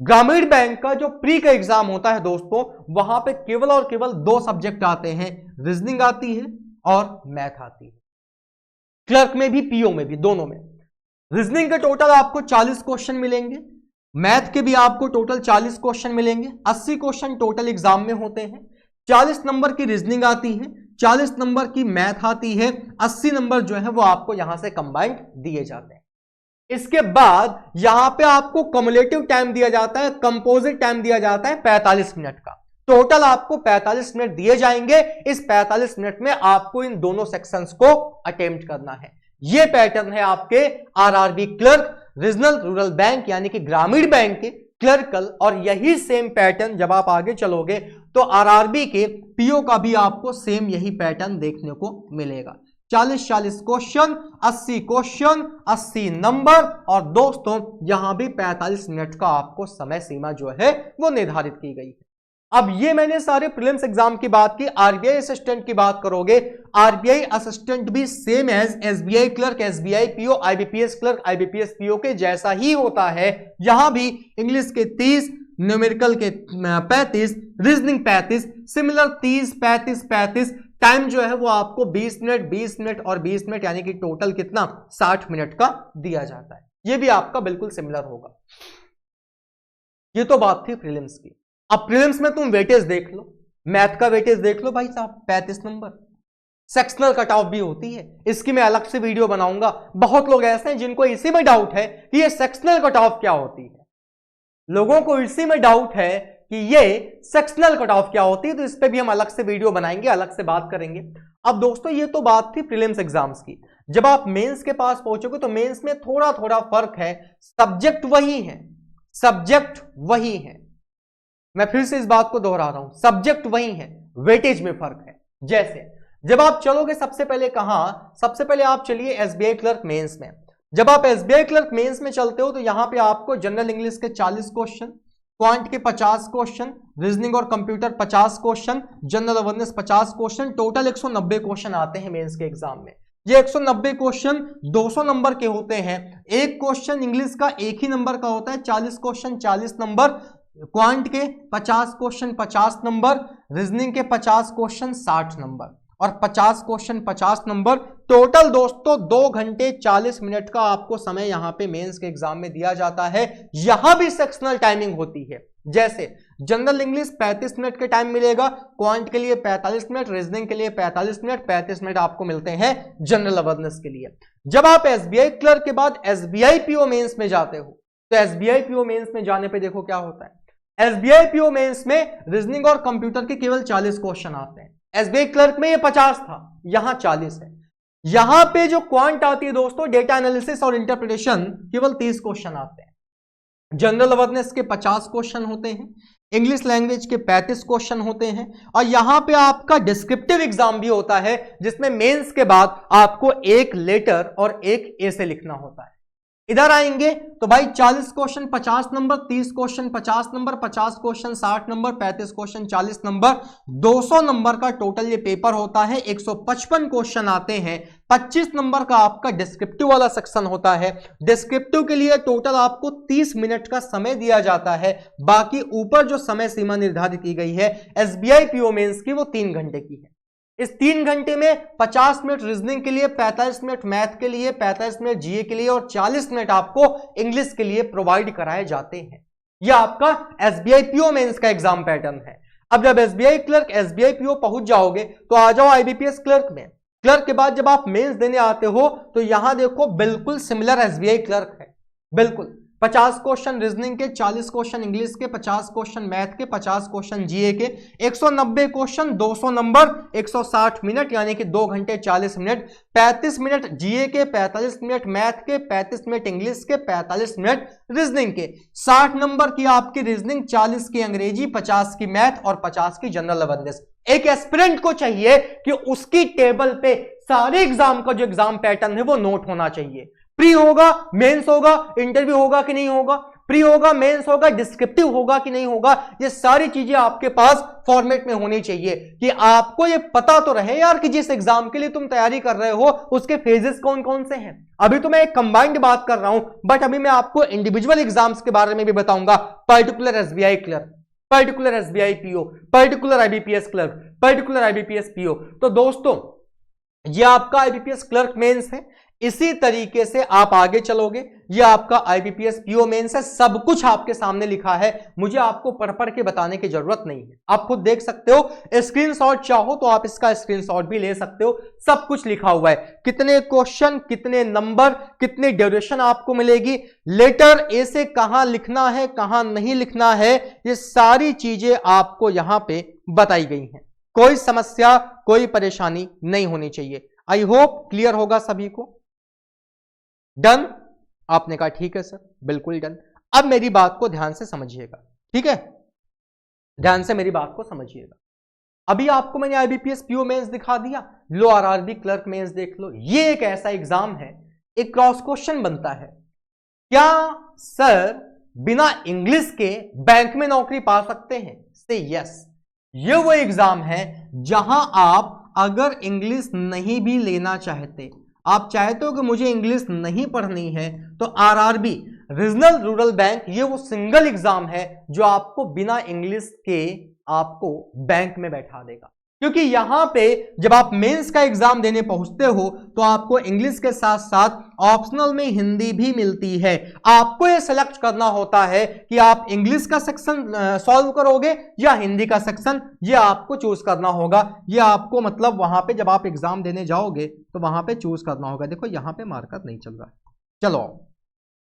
ग्रामीण बैंक का जो प्री का एग्जाम होता है दोस्तों, वहां पे केवल और केवल 2 सब्जेक्ट आते हैं, रीजनिंग आती है और मैथ आती है। क्लर्क में भी पीओ में भी, दोनों में रीजनिंग के टोटल आपको 40 क्वेश्चन मिलेंगे, मैथ के भी आपको टोटल 40 क्वेश्चन मिलेंगे। 80 क्वेश्चन टोटल एग्जाम में होते हैं, 40 नंबर की रीजनिंग आती है, 40 नंबर की मैथ आती है, 80 नंबर जो है वो आपको यहां से कंबाइंड दिए जाते हैं। इसके बाद यहां पे आपको कम्युलेटिव टाइम दिया जाता है, कंपोजिट टाइम दिया जाता है 45 मिनट का। टोटल आपको 45 मिनट दिए जाएंगे। इस 45 मिनट में आपको इन दोनों सेक्शंस को अटेम्प्ट करना है। यह पैटर्न है आपके RRB clerk, regional rural bank यानी कि ग्रामीण बैंक के क्लर्कल, और यही सेम पैटर्न जब आप आगे चलोगे तो आरआरबी के पीओ का भी आपको सेम यही पैटर्न देखने को मिलेगा। 40-40 क्वेश्चन, 80 क्वेश्चन, 80 नंबर, और दोस्तों यहां भी 45 मिनट का आपको समय सीमा जो है वो निर्धारित की गई है। अब ये मैंने सारे प्रीलिम्स एग्जाम की बात की। आरबीआई असिस्टेंट की बात करोगे, आरबीआई असिस्टेंट भी same as SBI clerk, SBI PO, IBPS clerk, IBPS PO के जैसा ही होता है। यहां भी इंग्लिश के 30, न्यूमेरिकल के 35, रीजनिंग 35, सिमिलर 30, 35, 35। टाइम जो है वो आपको 20 मिनट, 20 मिनट और 20 मिनट यानी कि टोटल कितना, 60 मिनट का दिया जाता है। ये भी आपका बिल्कुल सिमिलर होगा। ये तो बात थी प्रीलिम्स की। अब प्रीलिम्स में तुम वेटेज देख लो, मैथ का वेटेज देख लो भाई साहब, 35 नंबर। सेक्शनल कट ऑफ भी होती है, इसकी मैं अलग से वीडियो बनाऊंगा। बहुत लोग ऐसे हैं जिनको इसी में डाउट है कि ये सेक्शनल कट ऑफ क्या होती है। लोगों को इसी में डाउट है कि ये सेक्शनल कट ऑफ क्या होती है, तो इस पे भी हम अलग से वीडियो बनाएंगे, अलग से बात करेंगे। अब दोस्तों ये तो बात थी प्रीलिम्स एग्जाम्स की। जब आप मेंस के पास पहुंचोगे तो मेंस में थोड़ा थोड़ा फर्क है, सब्जेक्ट वही है, सब्जेक्ट वही है। मैं फिर से इस बात को दोहरा रहा हूं, सब्जेक्ट वही है, वेटेज में फर्क है। जैसे जब आप चलोगे सबसे पहले कहां, सबसे पहले आप चलिए एसबीआई क्लर्क मेंस में। जब आप एसबीआई क्लर्क मेंस में चलते हो तो यहां पे आपको जनरल इंग्लिश के 40 क्वेश्चन, क्वांट के 50 क्वेश्चन, रीजनिंग और computer 50 question, general awareness 50 question, total 190 question आते हैं मेंस के एग्जाम में। ये 190 क्वेश्चन 200 नंबर के होते हैं। एक क्वेश्चन इंग्लिश का एक ही नंबर का होता है, 40 क्वेश्चन 40 नंबर, क्वांट के 50 क्वेश्चन 50 नंबर, रीजनिंग के 50 क्वेश्चन 60 नंबर और 50 क्वेश्चन 50 नंबर। टोटल दोस्तों 2 घंटे 40 मिनट का आपको समय यहां पे मेंस के एग्जाम में दिया जाता है। यहां भी सेक्शनल टाइमिंग होती है, जैसे जनरल इंग्लिश 35 मिनट के टाइम मिलेगा, क्वांट के लिए 45 मिनट, रीजनिंग के लिए 45 मिनट, 35 मिनट आपको मिलते हैं जनरल अवेयरनेस के लिए। जब आप एसबीआई क्लर्क के बाद एसबीआई पीओ मेंस में जाते हो तो एसबीआई पीओ मेंस में जाने पे देखो क्या होता है। एसबीआई पीओ मेंस में रीजनिंग और कंप्यूटर के केवल 40 क्वेश्चन आते हैं। एसबीआई क्लर्क में ये 50 था, यहां 40 है। यहां पे जो क्वांट आती है दोस्तों, डेटा एनालिसिस और इंटरप्रिटेशन, केवल 30 क्वेश्चन आते हैं। जनरल अवेयरनेस के 50 क्वेश्चन होते हैं, इंग्लिश लैंग्वेज के 35 क्वेश्चन होते हैं और यहां पे आपका डिस्क्रिप्टिव एग्जाम भी होता है, जिसमें मेंस के बाद आपको एक लेटर और एक एसे लिखना होता है। इधर आएंगे तो भाई 40 question 50 number, 30 question 50 number, 50 question 60 number, 35 question 40 number, 200 number का टोटल ये पेपर होता है। 155 क्वेश्चन आते हैं। 25 नंबर का आपका डिस्क्रिप्टिव वाला सेक्शन होता है। डिस्क्रिप्टिव के लिए टोटल आपको 30 मिनट का समय दिया जाता है। बाकी ऊपर जो समय सीमा निर्धारित की गई है एसबीआई पीओ मेंस की, वो 3 घंटे की है। इस 3 घंटे में 50 मिनट रीजनिंग के लिए, 45 मिनट मैथ के लिए, 45 मिनट जीए के लिए और 40 मिनट आपको इंग्लिश के लिए प्रोवाइड कराए जाते हैं। यह आपका एसबीआई पीओ मेंस का एग्जाम पैटर्न है। अब जब एसबीआई क्लर्क एसबीआई पीओ पहुंच जाओगे तो आ जाओ आईबीपीएस क्लर्क में। क्लर्क के बाद जब आप मेंस देने आते हो तो यहां देखो बिल्कुल सिमिलर एसबीआई क्लर्क है, बिल्कुल 50 क्वेश्चन रीजनिंग के, 40 क्वेश्चन इंग्लिश के, 50 क्वेश्चन मैथ के, 50 क्वेश्चन जीए के, 190 क्वेश्चन 200 नंबर, 160 मिनट यानी कि 2 घंटे 40 मिनट, 35 मिनट जीए के, 45 मिनट मैथ के, 35 मिनट इंग्लिश के, 45 मिनट रीजनिंग के, 60 नंबर की आपकी रीजनिंग, 40 की अंग्रेजी, 50 की मैथ और 50 की जनरल अवेयरनेस। एक एस्पिरेंट को चाहिए कि उसकी टेबल पे सारे एग्जाम का जो एग्जाम पैटर्न है वो नोट होना चाहिए। प्री होगा, मेंस होगा, इंटरव्यू होगा कि नहीं होगा, प्री होगा, मेंस होगा, डिस्क्रिप्टिव होगा कि नहीं होगा, ये सारी चीजें आपके पास फॉर्मेट में होनी चाहिए कि आपको ये पता तो रहे यार कि जिस एग्जाम के लिए तुम तैयारी कर रहे हो उसके फेजेस कौन कौन से हैं। अभी तो मैं एक कंबाइंड बात कर रहा हूं, बट अभी मैं आपको इंडिविजुअल एग्जाम्स के बारे में भी बताऊंगा। Particular SBI clerk, particular SBI PO, particular IBPS clerk, particular IBPS PO. तो दोस्तों ये आपका आईबीपीएस क्लर्क मेंस है। इसी तरीके से आप आगे चलोगे, ये आपका आईबीपीएस पीओ मेंस है। सब कुछ आपके सामने लिखा है, मुझे आपको पढ़ पढ़ के बताने की जरूरत नहीं है, आप खुद देख सकते हो। स्क्रीनशॉट चाहो तो आप इसका स्क्रीनशॉट भी ले सकते हो, सब कुछ लिखा हुआ है। कितने क्वेश्चन, कितने नंबर, कितनी ड्यूरेशन आपको मिलेगी, लेटर ए से कहां लिखना है, कहां नहीं लिखना है, ये सारी चीजें आपको यहां पे बताई गई हैं। कोई समस्या, कोई परेशानी नहीं होनी चाहिए। आई होप क्लियर होगा सभी को। डन? आपने कहा ठीक है सर, बिल्कुल डन। अब मेरी बात को ध्यान से समझिएगा, ठीक है, ध्यान से मेरी बात को समझिएगा। अभी आपको मैंने आईबीपीएस पीओ मेंस दिखा दिया, लो आरआरबी क्लर्क मेंस देख लो। ये एक ऐसा एग्जाम है, एक क्रॉस क्वेश्चन बनता है, क्या सर बिना इंग्लिश के बैंक में नौकरी पा सकते हैं? से यस। ये वो एग्जाम है जहां आप अगर इंग्लिश नहीं भी लेना चाहते, आप चाहते हो कि मुझे इंग्लिश नहीं पढ़नी है, तो आरआरबी रीजनल रूरल बैंक ये वो सिंगल एग्जाम है जो आपको बिना इंग्लिश के आपको बैंक में बैठा देगा। क्योंकि यहां पे जब आप मेंस का एग्जाम देने पहुंचते हो तो आपको इंग्लिश के साथ साथ ऑप्शनल में हिंदी भी मिलती है। आपको ये सेलेक्ट करना होता है कि आप इंग्लिश का सेक्शन सॉल्व करोगे या हिंदी का सेक्शन, ये आपको चूज करना होगा। ये आपको मतलब वहां पे जब आप एग्जाम देने जाओगे तो वहां पे चूज करना होगा। देखो यहां पे मार्कर नहीं चल रहा है, चलो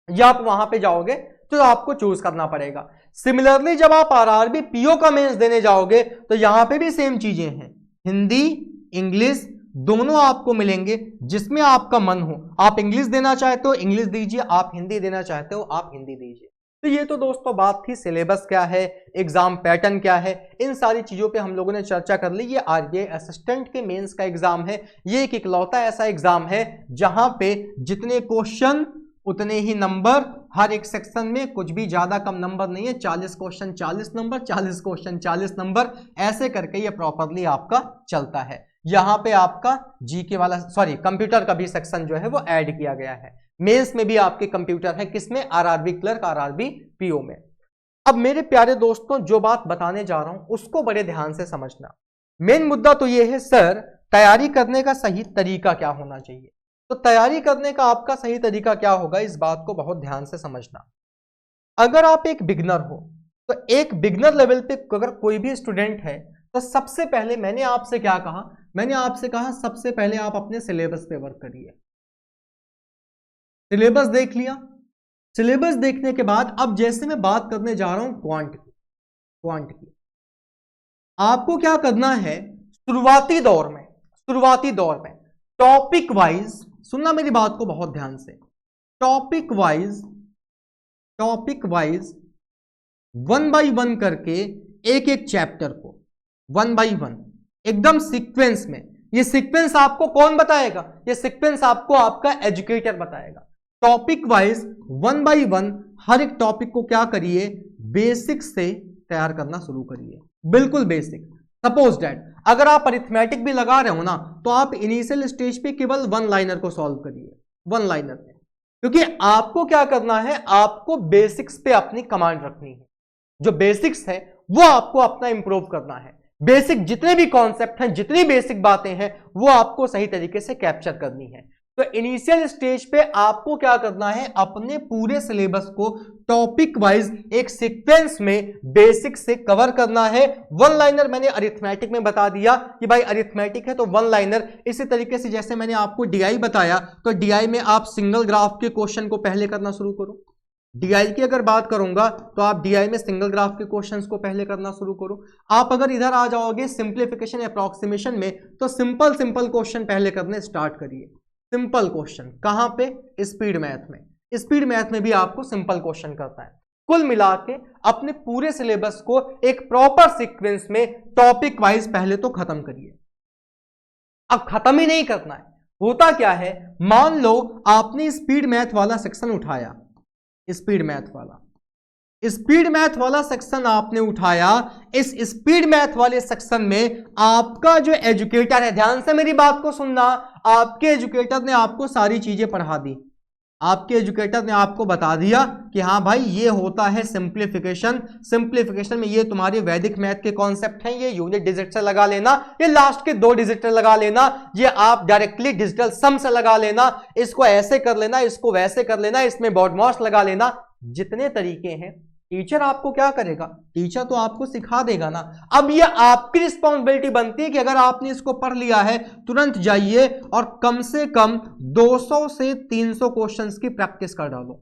या आप वहां पे जाओगे तो आपको चूज करना पड़ेगा। सिमिलरली जब आप आरआरबी पीओ का मेंस देने जाओगे तो यहां पे भी सेम चीजें हैं, हिंदी इंग्लिश दोनों आपको मिलेंगे, जिसमें आपका मन हो। आप इंग्लिश देना चाहते हो इंग्लिश दीजिए, आप हिंदी देना चाहते हो आप हिंदी दीजिए। तो ये तो दोस्तों बात थी सिलेबस क्या है, एग्जाम पैटर्न क्या है, इन सारी चीजों पे हम लोगों ने चर्चा कर ली। ये आरबीआई असिस्टेंट के मेंस का एग्जाम है। ये एक इकलौता ऐसा एग्जाम है जहां पे जितने क्वेश्चन उतने ही नंबर, हर एक सेक्शन में कुछ भी ज्यादा कम नंबर नहीं है। 40 क्वेश्चन 40 नंबर, 40 क्वेश्चन 40 नंबर, ऐसे करके ये प्रॉपरली आपका चलता है। यहाँ पे आपका जीके वाला कंप्यूटर का भी सेक्शन जो है वो ऐड किया गया है। मेंस में भी आपके कंप्यूटर है, किसमें? आरआरबी क्लर्क, आरआरबी पीओ में। अब मेरे प्यारे दोस्तों, जो बात बताने जा रहा हूं उसको बड़े ध्यान से समझना। मेन मुद्दा तो ये है सर, तैयारी करने का सही तरीका क्या होना चाहिए। तो तैयारी करने का आपका सही तरीका क्या होगा, इस बात को बहुत ध्यान से समझना। अगर आप एक बिगनर हो, तो एक बिगनर लेवल पे अगर कोई भी स्टूडेंट है, तो सबसे पहले मैंने आपसे क्या कहा, मैंने आपसे कहा सबसे पहले आप अपने सिलेबस पे वर्क करिए। सिलेबस देख लिया, सिलेबस देखने के बाद अब जैसे मैं बात करने जा रहा हूं क्वांट की, आपको क्या करना है, शुरुआती दौर में टॉपिक वाइज, सुनना मेरी बात को बहुत ध्यान से, टॉपिक वाइज 1 बाय 1 करके एक एक चैप्टर को 1 बाय 1 एकदम सीक्वेंस में। ये सीक्वेंस आपको कौन बताएगा? ये सीक्वेंस आपको आपका एजुकेटर बताएगा। टॉपिक वाइज 1 बाय 1 हर एक टॉपिक को क्या करिए, बेसिक से तैयार करना शुरू करिए, बिल्कुल बेसिक। सपोज दैट अगर आप अरिथमेटिक भी लगा रहे हो ना, तो आप इनिशियल स्टेज पे केवल 1 लाइनर को सॉल्व करिए, 1 लाइनर में, क्योंकि आपको क्या करना है, आपको बेसिक्स पे अपनी कमांड रखनी है। जो बेसिक्स है वो आपको अपना इंप्रूव करना है। बेसिक जितने भी कॉन्सेप्ट हैं, जितनी बेसिक बातें हैं, वो आपको सही तरीके से कैप्चर करनी है। तो इनिशियल स्टेज पे आपको क्या करना है, अपने पूरे सिलेबस को टॉपिक वाइज एक सीक्वेंस में बेसिक से कवर करना है। 1 लाइनर मैंने अरिथमेटिक में बता दिया कि भाई अरिथमेटिक है तो 1 लाइनर। इसी तरीके से जैसे मैंने आपको डीआई बताया, तो डीआई में आप सिंगल ग्राफ के क्वेश्चन को पहले करना शुरू करो। डीआई की अगर बात करूंगा तो आप डीआई में सिंगल ग्राफ के क्वेश्चंस को पहले करना शुरू करो। आप अगर इधर आ जाओगे सिंप्लीफिकेशन अप्रॉक्सीमेशन में, तो सिंपल क्वेश्चन पहले करने स्टार्ट करिए। सिंपल क्वेश्चन कहां पे? स्पीड मैथ में। स्पीड मैथ में भी आपको सिंपल क्वेश्चन करता है। कुल मिला के अपने पूरे सिलेबस को एक प्रॉपर सीक्वेंस में टॉपिक वाइज पहले तो खत्म करिए। अब खत्म ही नहीं करना है, होता क्या है, मान लो आपने स्पीड मैथ वाला सेक्शन उठाया, स्पीड मैथ वाला सेक्शन आपने उठाया। इस स्पीड मैथ वाले सेक्शन में आपका जो एजुकेटर है, ध्यान से मेरी बात को सुनना, आपके एजुकेटर ने आपको सारी चीजें पढ़ा दी। आपके एजुकेटर ने आपको बता दिया कि हाँ भाई ये होता है सिंप्लीफिकेशन में ये तुम्हारे वैदिक मैथ के कॉन्सेप्ट हैं, ये यूनिट डिजिट से लगा लेना, ये लास्ट के 2 डिजिट लगा लेना, ये आप डायरेक्टली डिजिटल सम से लगा लेना, इसको ऐसे कर लेना, इसको वैसे कर लेना, इसमें बॉडमॉस लगा लेना। जितने तरीके हैं, टीचर आपको क्या करेगा, टीचर तो आपको सिखा देगा ना। अब ये आपकी रिस्पॉन्सिबिलिटी बनती है कि अगर आपने इसको पढ़ लिया है, तुरंत जाइए और कम से कम 200 से 300 क्वेश्चंस की प्रैक्टिस कर डालो।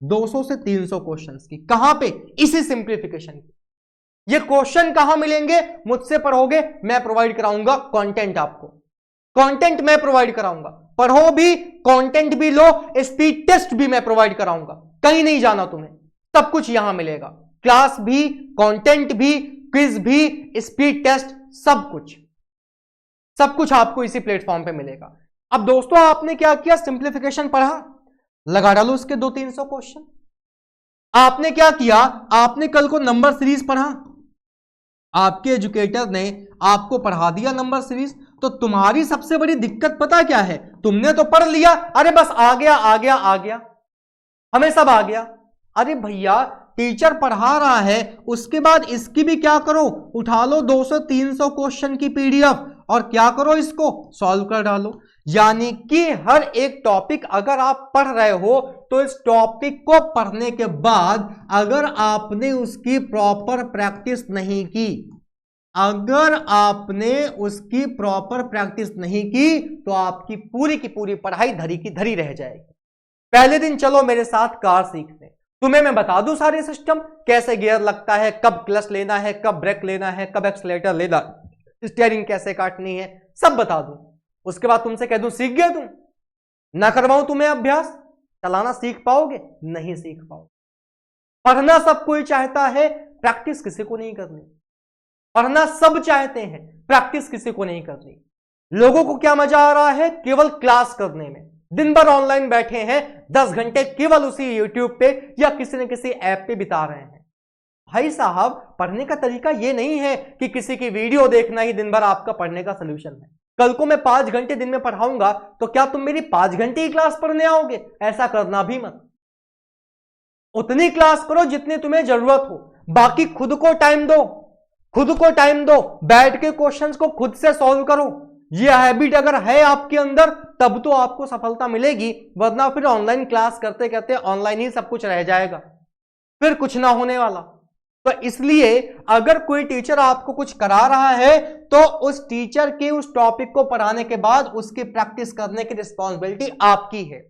200 से 300 क्वेश्चंस की, कहां पे? इसी सिंप्लीफिकेशन की। ये क्वेश्चन कहां मिलेंगे? मुझसे पढ़ोगे, मैं प्रोवाइड कराऊंगा कंटेंट, आपको कंटेंट मैं प्रोवाइड कराऊंगा, पढ़ो भी, कंटेंट भी लो, स्पीड टेस्ट भी मैं प्रोवाइड कराऊंगा। कहीं नहीं जाना तुम्हें, सब कुछ यहां मिलेगा, क्लास भी, कंटेंट भी, क्विज भी, स्पीड टेस्ट, सब कुछ आपको इसी प्लेटफॉर्म पे मिलेगा। अब दोस्तों आपने क्या किया, सिंप्लीफिकेशन पढ़ा, लगा डालो उसके 200-300 क्वेश्चन। आपने क्या किया, आपने कल को नंबर सीरीज पढ़ा, आपके एजुकेटर ने आपको पढ़ा दिया नंबर सीरीज, तो तुम्हारी सबसे बड़ी दिक्कत पता क्या है, तुमने तो पढ़ लिया, अरे बस आ गया, हमें सब आ गया। अरे भैया टीचर पढ़ा रहा है, उसके बाद इसकी भी क्या करो, उठा लो 200-300 क्वेश्चन की पीडीएफ और क्या करो, इसको सॉल्व कर डालो। यानी कि हर एक टॉपिक अगर आप पढ़ रहे हो, तो इस टॉपिक को पढ़ने के बाद अगर आपने उसकी प्रॉपर प्रैक्टिस नहीं की, तो आपकी पूरी की पूरी पढ़ाई धरी की धरी रह जाएगी। पहले दिन चलो मेरे साथ कार सीखने, तुम्हें मैं बता दूं सारे सिस्टम, कैसे गियर लगता है, कब क्लच लेना है, कब ब्रेक लेना है, कब एक्सीलरेटर लेना, स्टीयरिंग कैसे काटनी है, सब बता दूं। उसके बाद तुमसे कह दूं सीख गए तुम, ना करवाऊं तुम्हें अभ्यास, चलाना सीख पाओगे? नहीं सीख पाओगे। पढ़ना सब कोई चाहता है, प्रैक्टिस किसी को नहीं करनी। पढ़ना सब चाहते हैं, प्रैक्टिस किसी को नहीं करनी। लोगों को क्या मजा आ रहा है? केवल क्लास करने में। दिन भर ऑनलाइन बैठे हैं, 10 घंटे केवल उसी यूट्यूब पे या किसी न किसी ऐप पे बिता रहे हैं। भाई साहब, पढ़ने का तरीका ये नहीं है कि किसी की वीडियो देखना ही दिन भर आपका पढ़ने का सोल्यूशन है। कल को मैं 5 घंटे दिन में पढ़ाऊंगा तो क्या तुम मेरी 5 घंटे ही क्लास पढ़ने आओगे? ऐसा करना भी मत। उतनी क्लास करो जितनी तुम्हें जरूरत हो, बाकी खुद को टाइम दो। खुद को टाइम दो, बैठ के क्वेश्चंस को खुद से सॉल्व करो। यह हैबिट अगर है आपके अंदर तब तो आपको सफलता मिलेगी, वरना फिर ऑनलाइन क्लास करते करते ऑनलाइन ही सब कुछ रह जाएगा, फिर कुछ ना होने वाला। तो इसलिए अगर कोई टीचर आपको कुछ करा रहा है तो उस टीचर के उस टॉपिक को पढ़ाने के बाद उसकी प्रैक्टिस करने की रिस्पॉन्सिबिलिटी आपकी है।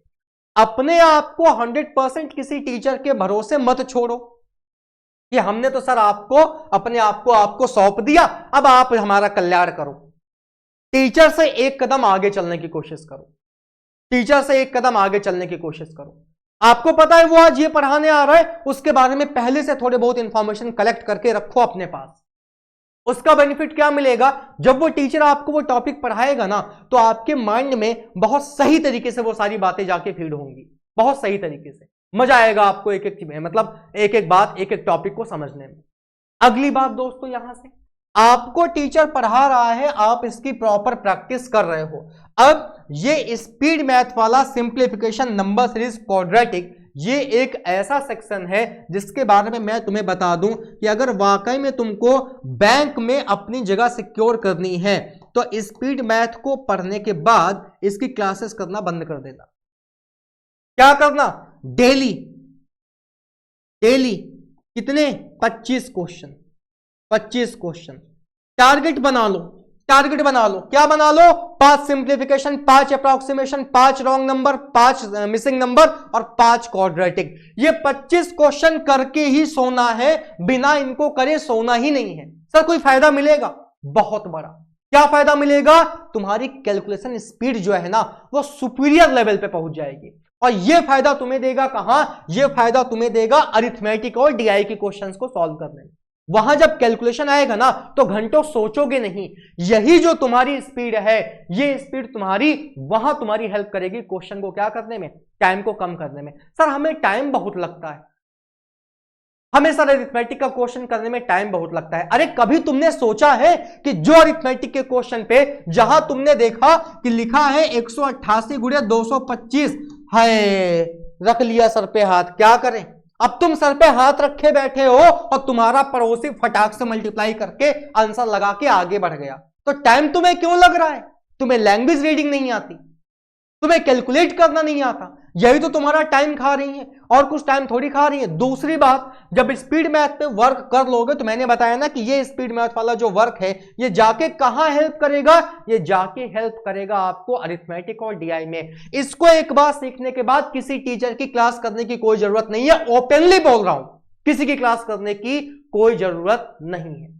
अपने आप को 100% किसी टीचर के भरोसे मत छोड़ो कि हमने तो सर आपको अपने आप को आपको सौंप दिया, अब आप हमारा कल्याण करो। टीचर से एक कदम आगे चलने की कोशिश करो। टीचर से एक कदम आगे चलने की कोशिश करो। आपको पता है वो आज ये पढ़ाने आ रहा है, उसके बारे में पहले से थोड़े बहुत इंफॉर्मेशन कलेक्ट करके रखो अपने पास। उसका बेनिफिट क्या मिलेगा? जब वो टीचर आपको वो टॉपिक पढ़ाएगा ना तो आपके माइंड में बहुत सही तरीके से वो सारी बातें जाके फीड होंगी, बहुत सही तरीके से। मजा आएगा आपको एक एक मतलब एक एक बात, एक एक टॉपिक को समझने में। अगली बात दोस्तों, यहां से आपको टीचर पढ़ा रहा है, आप इसकी प्रॉपर प्रैक्टिस कर रहे हो। अब ये स्पीड मैथ वाला सिंप्लीफिकेशन, नंबर सीरीज, क्वाड्रेटिक, ये एक ऐसा सेक्शन है जिसके बारे में मैं तुम्हें बता दूं कि अगर वाकई में तुमको बैंक में अपनी जगह सिक्योर करनी है तो स्पीड मैथ को पढ़ने के बाद इसकी क्लासेस करना बंद कर देना। क्या करना? डेली डेली कितने? 25 क्वेश्चन। 25 क्वेश्चन टारगेट बना लो। टारगेट बना लो। क्या बना लो? 5 simplification, 5 approximation, 5 wrong number, 5 missing number और 5 क्वाड्रेटिक। ये 25 क्वेश्चन करके ही सोना है, बिना इनको करे सोना ही नहीं है। सर कोई फायदा मिलेगा? बहुत बड़ा। क्या फायदा मिलेगा? तुम्हारी कैलकुलेशन स्पीड जो है ना वो सुपीरियर लेवल पे पहुंच जाएगी। और ये फायदा तुम्हें देगा कहां? ये फायदा तुम्हें देगा अरिथमेटिक और डीआई के क्वेश्चंस को सॉल्व करने में। वहां जब कैलकुलेशन आएगा ना तो घंटों सोचोगे नहीं। यही जो तुम्हारी स्पीड है, ये स्पीड तुम्हारी वहां तुम्हारी हेल्प करेगी क्वेश्चन को क्या करने में? टाइम को कम करने में। सर हमें टाइम बहुत लगता है, हमें सर अरिथमेटिक का क्वेश्चन करने में टाइम बहुत लगता है। अरे कभी तुमने सोचा है कि जो अरिथमेटिक के क्वेश्चन पे जहां तुमने देखा कि लिखा है 188 गुणे 225, है रख लिया सर पे हाथ, क्या करें? अब तुम सर पे हाथ रखे बैठे हो और तुम्हारा पड़ोसी फटाक से मल्टीप्लाई करके आंसर लगा के आगे बढ़ गया, तो टाइम तुम्हें क्यों लग रहा है? तुम्हें लैंग्वेज रीडिंग नहीं आती, तुम्हें कैलकुलेट करना नहीं आता, यही तो तुम्हारा टाइम खा रही है, और कुछ टाइम थोड़ी खा रही है। दूसरी बात, जब स्पीड मैथ पे वर्क कर लोगे तो मैंने बताया ना कि ये स्पीड मैथ वाला जो वर्क है ये जाके कहां हेल्प करेगा? ये जाके हेल्प करेगा आपको अरिथमेटिक और डीआई में। इसको एक बार सीखने के बाद किसी टीचर की क्लास करने की कोई जरूरत नहीं है। ओपनली बोल रहा हूं, किसी की क्लास करने की कोई जरूरत नहीं है,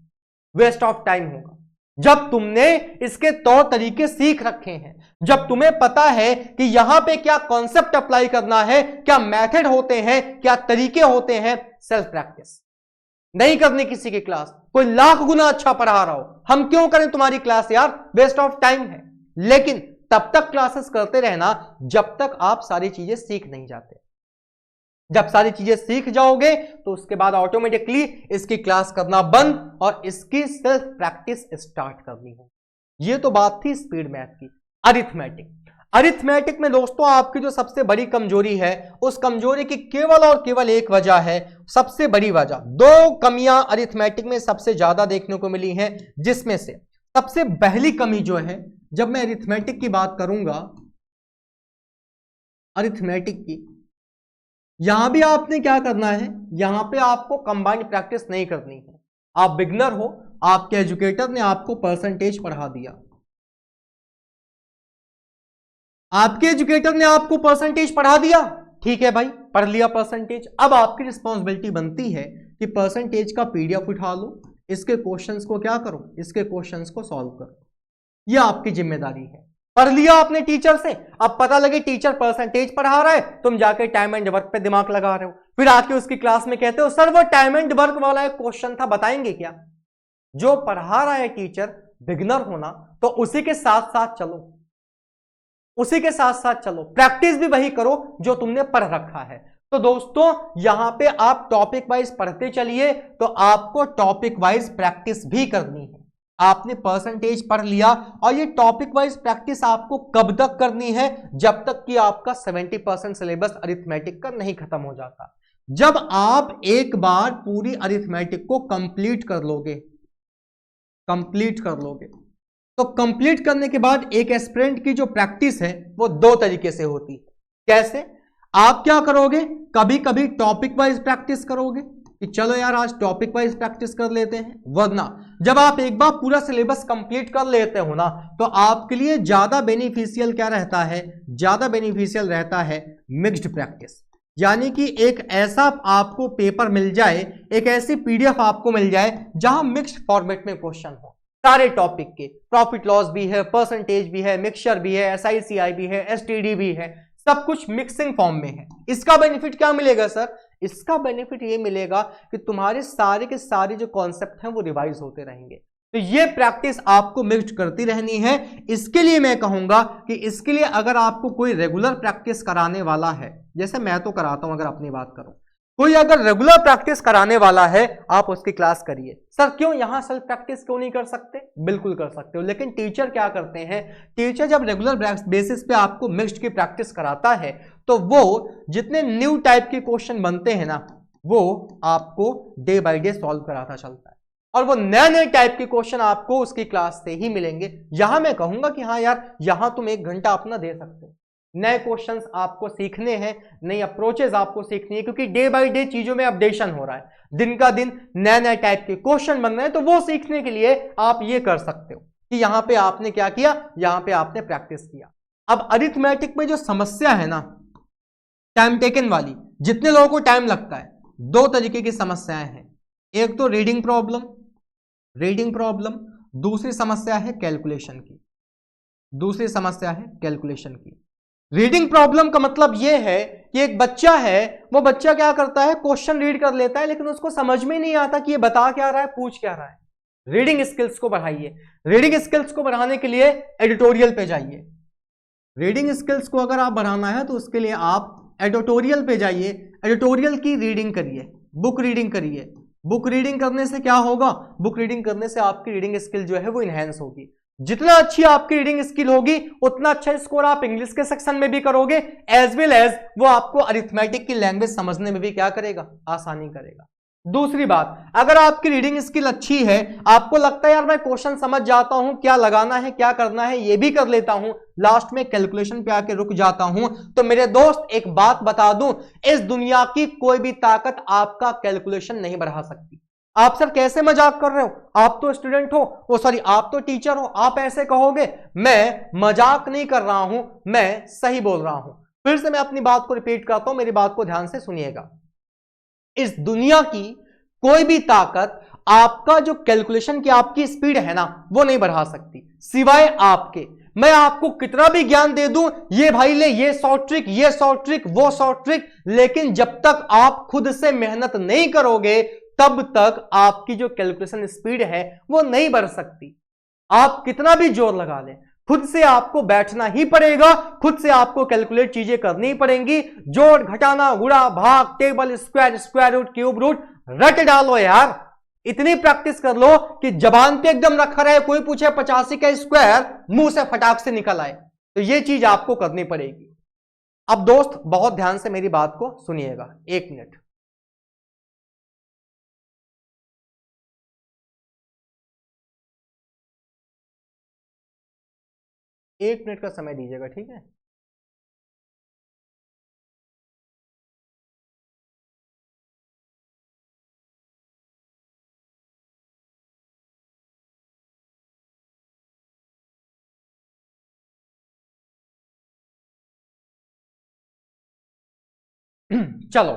वेस्ट ऑफ टाइम होगा। जब तुमने इसके तौर तरीके सीख रखे हैं, जब तुम्हें पता है कि यहां पे क्या कॉन्सेप्ट अप्लाई करना है, क्या मेथड होते हैं, क्या तरीके होते हैं, सेल्फ प्रैक्टिस नहीं करनी किसी की क्लास। कोई लाख गुना अच्छा पढ़ा रहा हो, हम क्यों करें तुम्हारी क्लास यार? वेस्ट ऑफ टाइम है। लेकिन तब तक क्लासेस करते रहना जब तक आप सारी चीजें सीख नहीं जाते। जब सारी चीजें सीख जाओगे तो उसके बाद ऑटोमेटिकली इसकी क्लास करना बंद और इसकी सेल्फ प्रैक्टिस स्टार्ट करनी हो। ये तो बात थी स्पीड मैथ की। अरिथमेटिक, अरिथमेटिक में दोस्तों आपकी जो सबसे बड़ी कमजोरी है, उस कमजोरी की केवल और केवल एक वजह है, सबसे बड़ी वजह। 2 कमियां अरिथमेटिक में सबसे ज्यादा देखने को मिली हैं, जिसमें से सबसे पहली कमी जो है, जब मैं अरिथमेटिक की बात करूंगा, अरिथमेटिक की, यहां भी आपने क्या करना है, यहां पे आपको कंबाइंड प्रैक्टिस नहीं करनी है। आप बिगनर हो, आपके एजुकेटर ने आपको परसेंटेज पढ़ा दिया, आपके एजुकेटर ने आपको परसेंटेज पढ़ा दिया, ठीक है भाई, पढ़ लिया परसेंटेज। अब आपकी रिस्पॉन्सिबिलिटी बनती है कि परसेंटेज का पीडीएफ उठा लो, इसके क्वेश्चंस को क्या करो, इसके क्वेश्चंस को सॉल्व करो। यह आपकी जिम्मेदारी है। पढ़ लिया आपने टीचर से, अब पता लगे टीचर परसेंटेज पढ़ा रहा है, तुम जाके टाइम एंड वर्क पे दिमाग लगा रहे हो। फिर आके उसकी क्लास में कहते हो सर वो टाइम एंड वर्क वाला एक क्वेश्चन था, बताएंगे क्या? जो पढ़ा रहा है टीचर, बिगनर होना तो उसी के साथ साथ चलो, उसी के साथ साथ चलो, प्रैक्टिस भी वही करो जो तुमने पढ़ रखा है। तो दोस्तों यहां पे आप टॉपिक वाइज पढ़ते चलिए, तो आपको टॉपिक वाइज प्रैक्टिस भी करनी है। आपने परसेंटेज पढ़ लिया, और ये टॉपिक वाइज प्रैक्टिस आपको कब तक करनी है? जब तक कि आपका 70% सिलेबस अरिथमेटिक का नहीं खत्म हो जाता। जब आप एक बार पूरी अरिथमेटिक को कंप्लीट कर लोगे, तो कंप्लीट करने के बाद एक एस्पिरेंट की जो प्रैक्टिस है वो दो तरीके से होती है। कैसे? आप क्या करोगे, कभी कभी टॉपिक वाइज प्रैक्टिस करोगे कि चलो यार आज टॉपिक वाइज प्रैक्टिस कर लेते हैं, वरना जब आप एक बार पूरा सिलेबस कंप्लीट कर लेते हो ना, तो आपके लिए ज्यादा बेनिफिशियल क्या रहता है? ज्यादा बेनिफिशियल रहता है मिक्स्ड प्रैक्टिस। यानी कि एक ऐसा आपको पेपर मिल जाए, एक ऐसी पीडीएफ आपको मिल जाए जहां मिक्स्ड फॉर्मेट में क्वेश्चन हो, सारे टॉपिक के, प्रॉफिट लॉस भी है, परसेंटेज भी है, मिक्सचर भी है, एसआईसीआई भी है, एसटीडी भी है, सब कुछ मिक्सिंग फॉर्म में है। इसका बेनिफिट क्या मिलेगा सर? इसका बेनिफिट ये मिलेगा कि तुम्हारे सारे के सारे जो कॉन्सेप्ट हैं वो रिवाइज होते रहेंगे। तो ये प्रैक्टिस आपको मिक्स्ड करती रहनी है। इसके लिए मैं कहूंगा कि इसके लिए अगर आपको कोई रेगुलर प्रैक्टिस कराने वाला है, जैसे मैं तो कराता हूं, अगर अपनी बात करूं, कोई अगर रेगुलर प्रैक्टिस कराने वाला है, आप उसकी क्लास करिए। सर क्यों, यहां सेल्फ प्रैक्टिस क्यों नहीं कर सकते? बिल्कुल कर सकते हो, लेकिन टीचर क्या करते हैं, टीचर जब रेगुलर बेसिस पे आपको मिक्स्ड की प्रैक्टिस कराता है, तो वो जितने न्यू टाइप के क्वेश्चन बनते हैं ना, वो आपको डे बाय डे सॉल्व कराता चलता है, और वो नए नए टाइप के क्वेश्चन आपको उसकी क्लास से ही मिलेंगे। यहां मैं कहूंगा कि हाँ यार, यहां तुम 1 घंटा अपना दे सकते हो, नए क्वेश्चंस आपको सीखने हैं, नई अप्रोचेस आपको सीखनी है, क्योंकि डे बाय डे चीजों में अपडेशन हो रहा है, दिन का दिन नए नए टाइप के क्वेश्चन बन रहे हैं। तो वो सीखने के लिए आप ये कर सकते हो कि यहां पे आपने क्या किया, यहां पे आपने प्रैक्टिस किया। अब अरिथमेटिक में जो समस्या है ना, टाइम टेकन वाली, जितने लोगों को टाइम लगता है, 2 तरीके की समस्याएं हैं। एक तो रीडिंग प्रॉब्लम, दूसरी समस्या है कैलकुलेशन की, रीडिंग प्रॉब्लम का मतलब यह है कि एक बच्चा है, वो बच्चा क्या करता है, क्वेश्चन रीड कर लेता है, लेकिन उसको समझ में नहीं आता कि ये बता क्या रहा है, पूछ क्या रहा है। रीडिंग स्किल्स को बढ़ाइए। रीडिंग स्किल्स को बढ़ाने के लिए एडिटोरियल पे जाइए। रीडिंग स्किल्स को अगर आप बढ़ाना है तो उसके लिए आप एडिटोरियल पे जाइए, एडिटोरियल की रीडिंग करिए, बुक रीडिंग करिए। बुक रीडिंग करने से क्या होगा, बुक रीडिंग करने से आपकी रीडिंग स्किल जो है वो इनहेंस होगी। जितना अच्छी आपकी रीडिंग स्किल होगी, उतना अच्छा स्कोर आप इंग्लिश के सेक्शन में भी करोगे, एज वेल एज वो आपको अरिथमेटिक की लैंग्वेज समझने में भी क्या करेगा, आसानी करेगा। दूसरी बात, अगर आपकी रीडिंग स्किल अच्छी है, आपको लगता है यार मैं क्वेश्चन समझ जाता हूं, क्या लगाना है क्या करना है ये भी कर लेता हूं, लास्ट में कैलकुलेशन पे आके रुक जाता हूं, तो मेरे दोस्त एक बात बता दूं, इस दुनिया की कोई भी ताकत आपका कैलकुलेशन नहीं बढ़ा सकती। आप सर कैसे मजाक कर रहे हो, आप तो स्टूडेंट हो, वो सॉरी आप तो टीचर हो, आप ऐसे कहोगे? मैं मजाक नहीं कर रहा हूं, मैं सही बोल रहा हूं। फिर से मैं अपनी बात को रिपीट करता हूं, मेरी बात को ध्यान से सुनिएगा। इस दुनिया की कोई भी ताकत आपका जो कैलकुलेशन की आपकी स्पीड है ना, वो नहीं बढ़ा सकती, सिवाय आपके। मैं आपको कितना भी ज्ञान दे दूं, ये भाई ले ये शॉर्ट ट्रिक, ये शॉर्ट ट्रिक, वो शॉर्ट ट्रिक, लेकिन जब तक आप खुद से मेहनत नहीं करोगे, तब तक आपकी जो कैलकुलेशन स्पीड है वो नहीं बढ़ सकती। आप कितना भी जोर लगा लें, खुद से आपको बैठना ही पड़ेगा, खुद से आपको कैलकुलेट चीजें करनी पड़ेंगी। जोड़, घटाना, गुणा, भाग, table, square, square root, cube root रट डालो यार। इतनी प्रैक्टिस कर लो कि जबान पे एकदम रखा रहे, कोई पूछे 85 का स्क्वायर, मुंह से फटाक से निकल आए। तो ये चीज आपको करनी पड़ेगी। अब दोस्त बहुत ध्यान से मेरी बात को सुनिएगा, 1 मिनट। एक मिनट का समय दीजिएगा, ठीक है? चलो,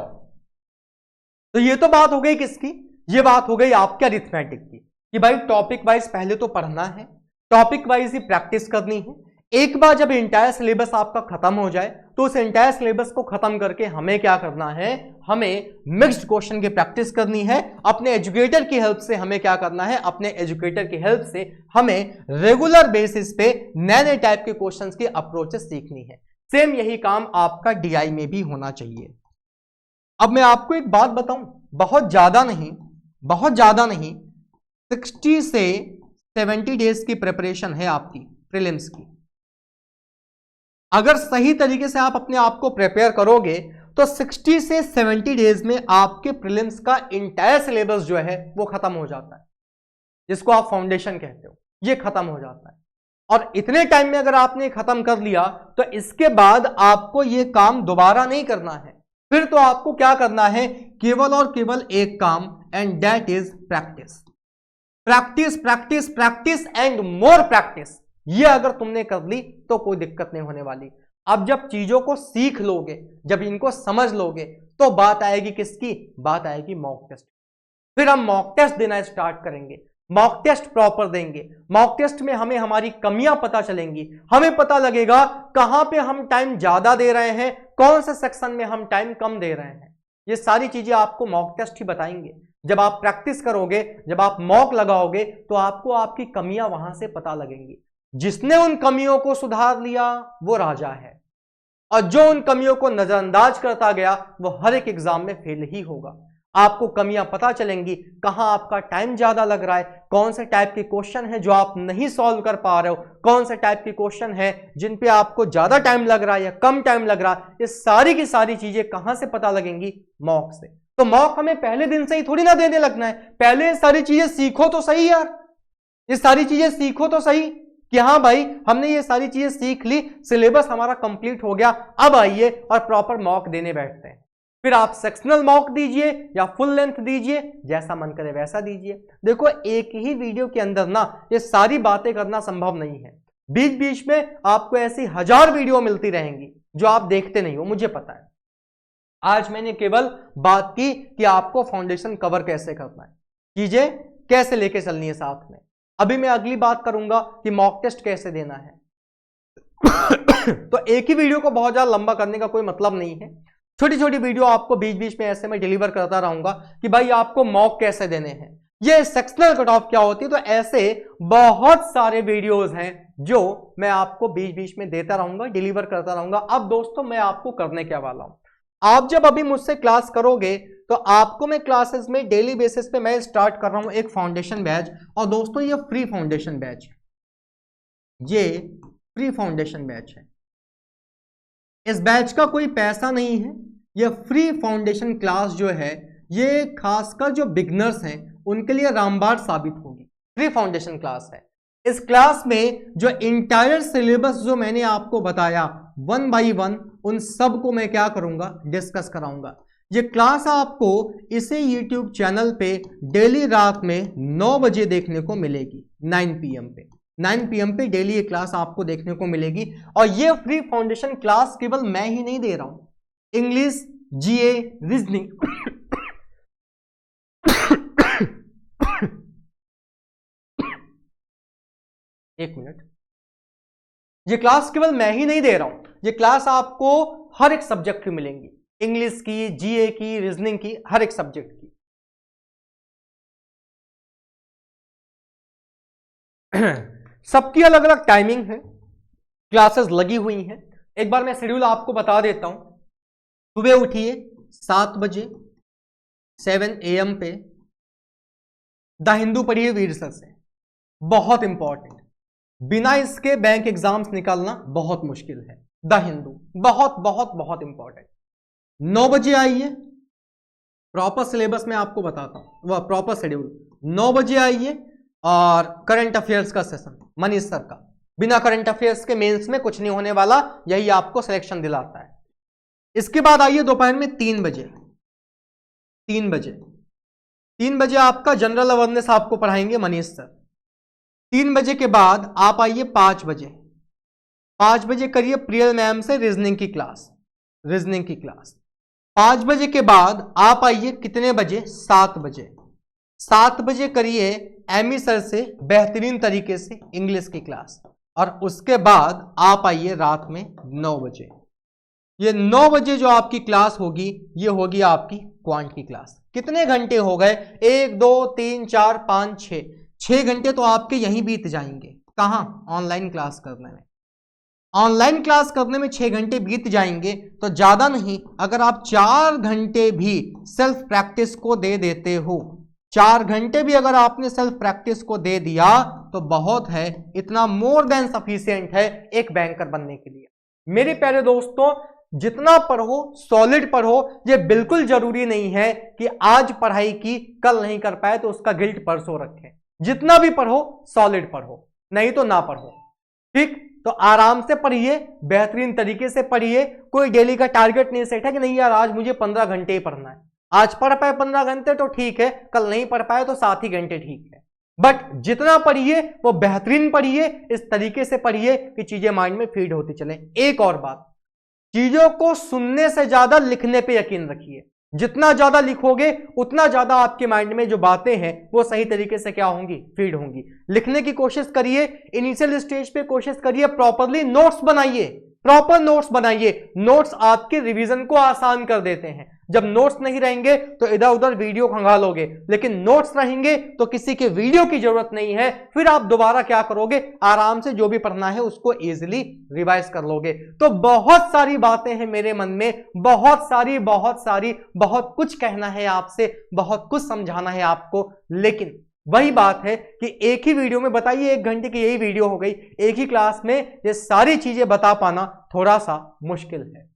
तो ये तो बात हो गई किसकी, ये बात हो गई आपके अरिथमेटिक की, कि भाई टॉपिक वाइज पहले तो पढ़ना है, टॉपिक वाइज ही प्रैक्टिस करनी है। एक बार जब इंटायर सिलेबस आपका खत्म हो जाए तो उस इंटायर सिलेबस को खत्म करके हमें क्या करना है, हमें मिक्स्ड क्वेश्चन की प्रैक्टिस करनी है। अपने एजुकेटर की हेल्प से हमें क्या करना है, अपने एजुकेटर की हेल्प से हमें रेगुलर बेसिस पे नए नए टाइप के क्वेश्चंस की अप्रोचेस सीखनी है। सेम यही काम आपका डीआई में भी होना चाहिए। अब मैं आपको एक बात बताऊं, बहुत ज्यादा नहीं 60 से 70 डेज की प्रिपरेशन है आपकी प्रीलिम्स की। अगर सही तरीके से आप अपने आप को प्रिपेयर करोगे तो 60 से 70 डेज में आपके प्रीलिम्स का इंटायर सिलेबस जो है वो खत्म हो जाता है, जिसको आप फाउंडेशन कहते हो, ये खत्म हो जाता है। और इतने टाइम में अगर आपने खत्म कर लिया तो इसके बाद आपको ये काम दोबारा नहीं करना है। फिर तो आपको क्या करना है, केवल और केवल एक काम, and that is practice. Practice practice practice and more practice. ये अगर तुमने कर ली तो कोई दिक्कत नहीं होने वाली। अब जब चीजों को सीख लोगे, जब इनको समझ लोगे, तो बात आएगी किसकी, बात आएगी मॉक टेस्ट। फिर हम मॉक टेस्ट देना स्टार्ट करेंगे, मॉक टेस्ट प्रॉपर देंगे। मॉक टेस्ट में हमें हमारी कमियां पता चलेंगी, हमें पता लगेगा कहां पे हम टाइम ज्यादा दे रहे हैं, कौन से सेक्शन में हम टाइम कम दे रहे हैं। ये सारी चीजें आपको मॉक टेस्ट ही बताएंगे। जब आप प्रैक्टिस करोगे, जब आप मॉक लगाओगे, तो आपको आपकी कमियां वहां से पता लगेंगी। जिसने उन कमियों को सुधार लिया वो राजा है, और जो उन कमियों को नजरअंदाज करता गया वो हर एक एग्जाम में फेल ही होगा। आपको कमियां पता चलेंगी, कहां आपका टाइम ज्यादा लग रहा है, कौन से टाइप के क्वेश्चन है जो आप नहीं सॉल्व कर पा रहे हो, कौन से टाइप के क्वेश्चन है जिन पे आपको ज्यादा टाइम लग रहा है या कम टाइम लग रहा है। ये सारी की सारी चीजें कहां से पता लगेंगी, मॉक से। तो मॉक हमें पहले दिन से ही थोड़ी ना देने लगना है, पहले ये सारी चीजें सीखो तो सही यार, ये सारी चीजें सीखो तो सही कि हाँ भाई हमने ये सारी चीजें सीख ली, सिलेबस हमारा कंप्लीट हो गया, अब आइए और प्रॉपर मॉक देने बैठते हैं। फिर आप सेक्शनल मॉक दीजिए या फुल लेंथ दीजिए, जैसा मन करे वैसा दीजिए। देखो एक ही वीडियो के अंदर ना ये सारी बातें करना संभव नहीं है, बीच बीच में आपको ऐसी 1000 वीडियो मिलती रहेंगी जो आप देखते नहीं हो, मुझे पता है। आज मैंने केवल बात की कि आपको फाउंडेशन कवर कैसे करना है, चीजें कैसे लेके चलनी है साथ में। अभी मैं अगली बात करूंगा कि मॉक टेस्ट कैसे देना है। तो एक ही वीडियो को बहुत ज्यादा लंबा करने का कोई मतलब नहीं है, छोटी छोटी वीडियो आपको बीच बीच में ऐसे मैं डिलीवर करता रहूंगा कि भाई आपको मॉक कैसे देने हैं, ये सेक्शनल कट ऑफ क्या होती है। तो ऐसे बहुत सारे वीडियोस हैं जो मैं आपको बीच बीच में देता रहूंगा, डिलीवर करता रहूंगा। अब दोस्तों मैं आपको करने क्या वाला हूं, आप जब अभी मुझसे क्लास करोगे तो आपको मैं क्लासेस में डेली बेसिस पे मैं स्टार्ट कर रहा हूं एक फाउंडेशन बैच। और दोस्तों ये फ्री फाउंडेशन बैच है, ये फ्री फाउंडेशन बैच है, इस बैच का कोई पैसा नहीं है। ये फ्री फाउंडेशन क्लास जो है ये खासकर जो बिगनर्स हैं उनके लिए रामबाण साबित होगी। फ्री फाउंडेशन क्लास है, इस क्लास में जो इंटायर सिलेबस जो मैंने आपको बताया 1 by 1 उन सब को मैं क्या करूंगा, डिस्कस कराऊंगा। ये क्लास आपको इसे YouTube चैनल पे डेली रात में 9 बजे देखने को मिलेगी, 9 PM पे डेली ये क्लास आपको देखने को मिलेगी। और ये फ्री फाउंडेशन क्लास केवल मैं ही नहीं दे रहा हूं, इंग्लिश, जीए, रीजनिंग एक मिनट, ये क्लास केवल मैं ही नहीं दे रहा हूं, ये क्लास आपको हर एक सब्जेक्ट की मिलेंगी, इंग्लिश की, जीए की, रीजनिंग की, हर एक सब्जेक्ट की। सबकी अलग अलग टाइमिंग है, क्लासेस लगी हुई हैं। एक बार मैं शेड्यूल आपको बता देता हूं। सुबह उठिए 7 बजे 7 AM पे द हिंदू पढ़िए वीर सर से, बहुत इंपॉर्टेंट, बिना इसके बैंक एग्जाम्स निकालना बहुत मुश्किल है। द हिंदू बहुत बहुत बहुत इंपॉर्टेंट। 9 बजे आइए, प्रॉपर सिलेबस में आपको बताता हूं, वह प्रॉपर शेड्यूल। 9 बजे आइए और करंट अफेयर्स का सेशन मनीष सर का, बिना करंट अफेयर्स के मेंस में कुछ नहीं होने वाला, यही आपको सिलेक्शन दिलाता है। इसके बाद आइए दोपहर में 3 बजे 3 बजे आपका जनरल अवेयरनेस आपको पढ़ाएंगे मनीष सर। 3 बजे के बाद आप आइए 5 बजे करिए प्रियल मैम से रीजनिंग की क्लास। 5 बजे के बाद आप आइए कितने बजे, 7 बजे करिए एमी सर से बेहतरीन तरीके से इंग्लिश की क्लास। और उसके बाद आप आइए रात में 9 बजे। ये 9 बजे जो आपकी क्लास होगी ये होगी आपकी क्वांट की क्लास। कितने घंटे हो गए? 1 2 3 4 5 6, 6 घंटे तो आपके यहीं बीत जाएंगे। कहाँ? ऑनलाइन क्लास करने में। ऑनलाइन क्लास करने में 6 घंटे बीत जाएंगे तो ज्यादा नहीं, अगर आप 4 घंटे भी सेल्फ प्रैक्टिस को दे देते हो, 4 घंटे भी अगर आपने सेल्फ प्रैक्टिस को दे दिया तो बहुत है, इतना मोर देन सफिशिएंट है एक बैंकर बनने के लिए। मेरे प्यारे दोस्तों, जितना पढ़ो सॉलिड पढ़ो। ये बिल्कुल जरूरी नहीं है कि आज पढ़ाई की कल नहीं कर पाए तो उसका गिल्ट परसों रखें। जितना भी पढ़ो सॉलिड पढ़ो, नहीं तो ना पढ़ो। ठीक? तो आराम से पढ़िए, बेहतरीन तरीके से पढ़िए। कोई डेली का टारगेट नहीं सेट है कि नहीं यार आज मुझे 15 घंटे ही पढ़ना है। आज पढ़ पाए 15 घंटे तो ठीक है, कल नहीं पढ़ पाए तो 7 ही घंटे ठीक है। बट जितना पढ़िए वो बेहतरीन पढ़िए, इस तरीके से पढ़िए कि चीजें माइंड में फीड होती चले। एक और बात, चीजों को सुनने से ज्यादा लिखने पे यकीन रखिए। जितना ज्यादा लिखोगे उतना ज्यादा आपके माइंड में जो बातें हैं वो सही तरीके से क्या होंगी? फीड होंगी। लिखने की कोशिश करिए, इनिशियल स्टेज पे कोशिश करिए, प्रॉपरली नोट्स बनाइए, प्रॉपर नोट्स बनाइए। नोट्स आपके रिवीजन को आसान कर देते हैं। जब नोट्स नहीं रहेंगे तो इधर उधर वीडियो खंगालोगे, लेकिन नोट्स रहेंगे तो किसी के वीडियो की जरूरत नहीं है। फिर आप दोबारा क्या करोगे? आराम से जो भी पढ़ना है उसको इजीली रिवाइज कर लोगे। तो बहुत सारी बातें हैं मेरे मन में, बहुत सारी बहुत कुछ कहना है आपसे, बहुत कुछ समझाना है आपको, लेकिन वही बात है कि एक ही वीडियो में बताइए, 1 घंटे की यही वीडियो हो गई, एक ही क्लास में ये सारी चीजें बता पाना थोड़ा सा मुश्किल है,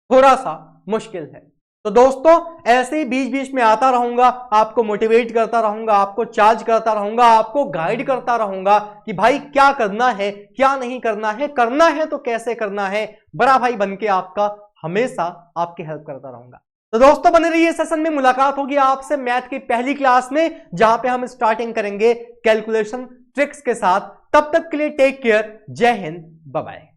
थोड़ा सा मुश्किल है। तो दोस्तों ऐसे ही बीच बीच में आता रहूंगा, आपको मोटिवेट करता रहूंगा, आपको चार्ज करता रहूंगा, आपको गाइड करता रहूंगा कि भाई क्या करना है, क्या नहीं करना है तो कैसे करना है। बड़ा भाई बनके आपका हमेशा आपकी हेल्प करता रहूंगा। तो दोस्तों बने रहिए, सेशन में मुलाकात होगी आपसे मैथ की पहली क्लास में, जहां पे हम स्टार्टिंग करेंगे कैलकुलेशन ट्रिक्स के साथ। तब तक के लिए टेक केयर, जय हिंद, बाय बाय।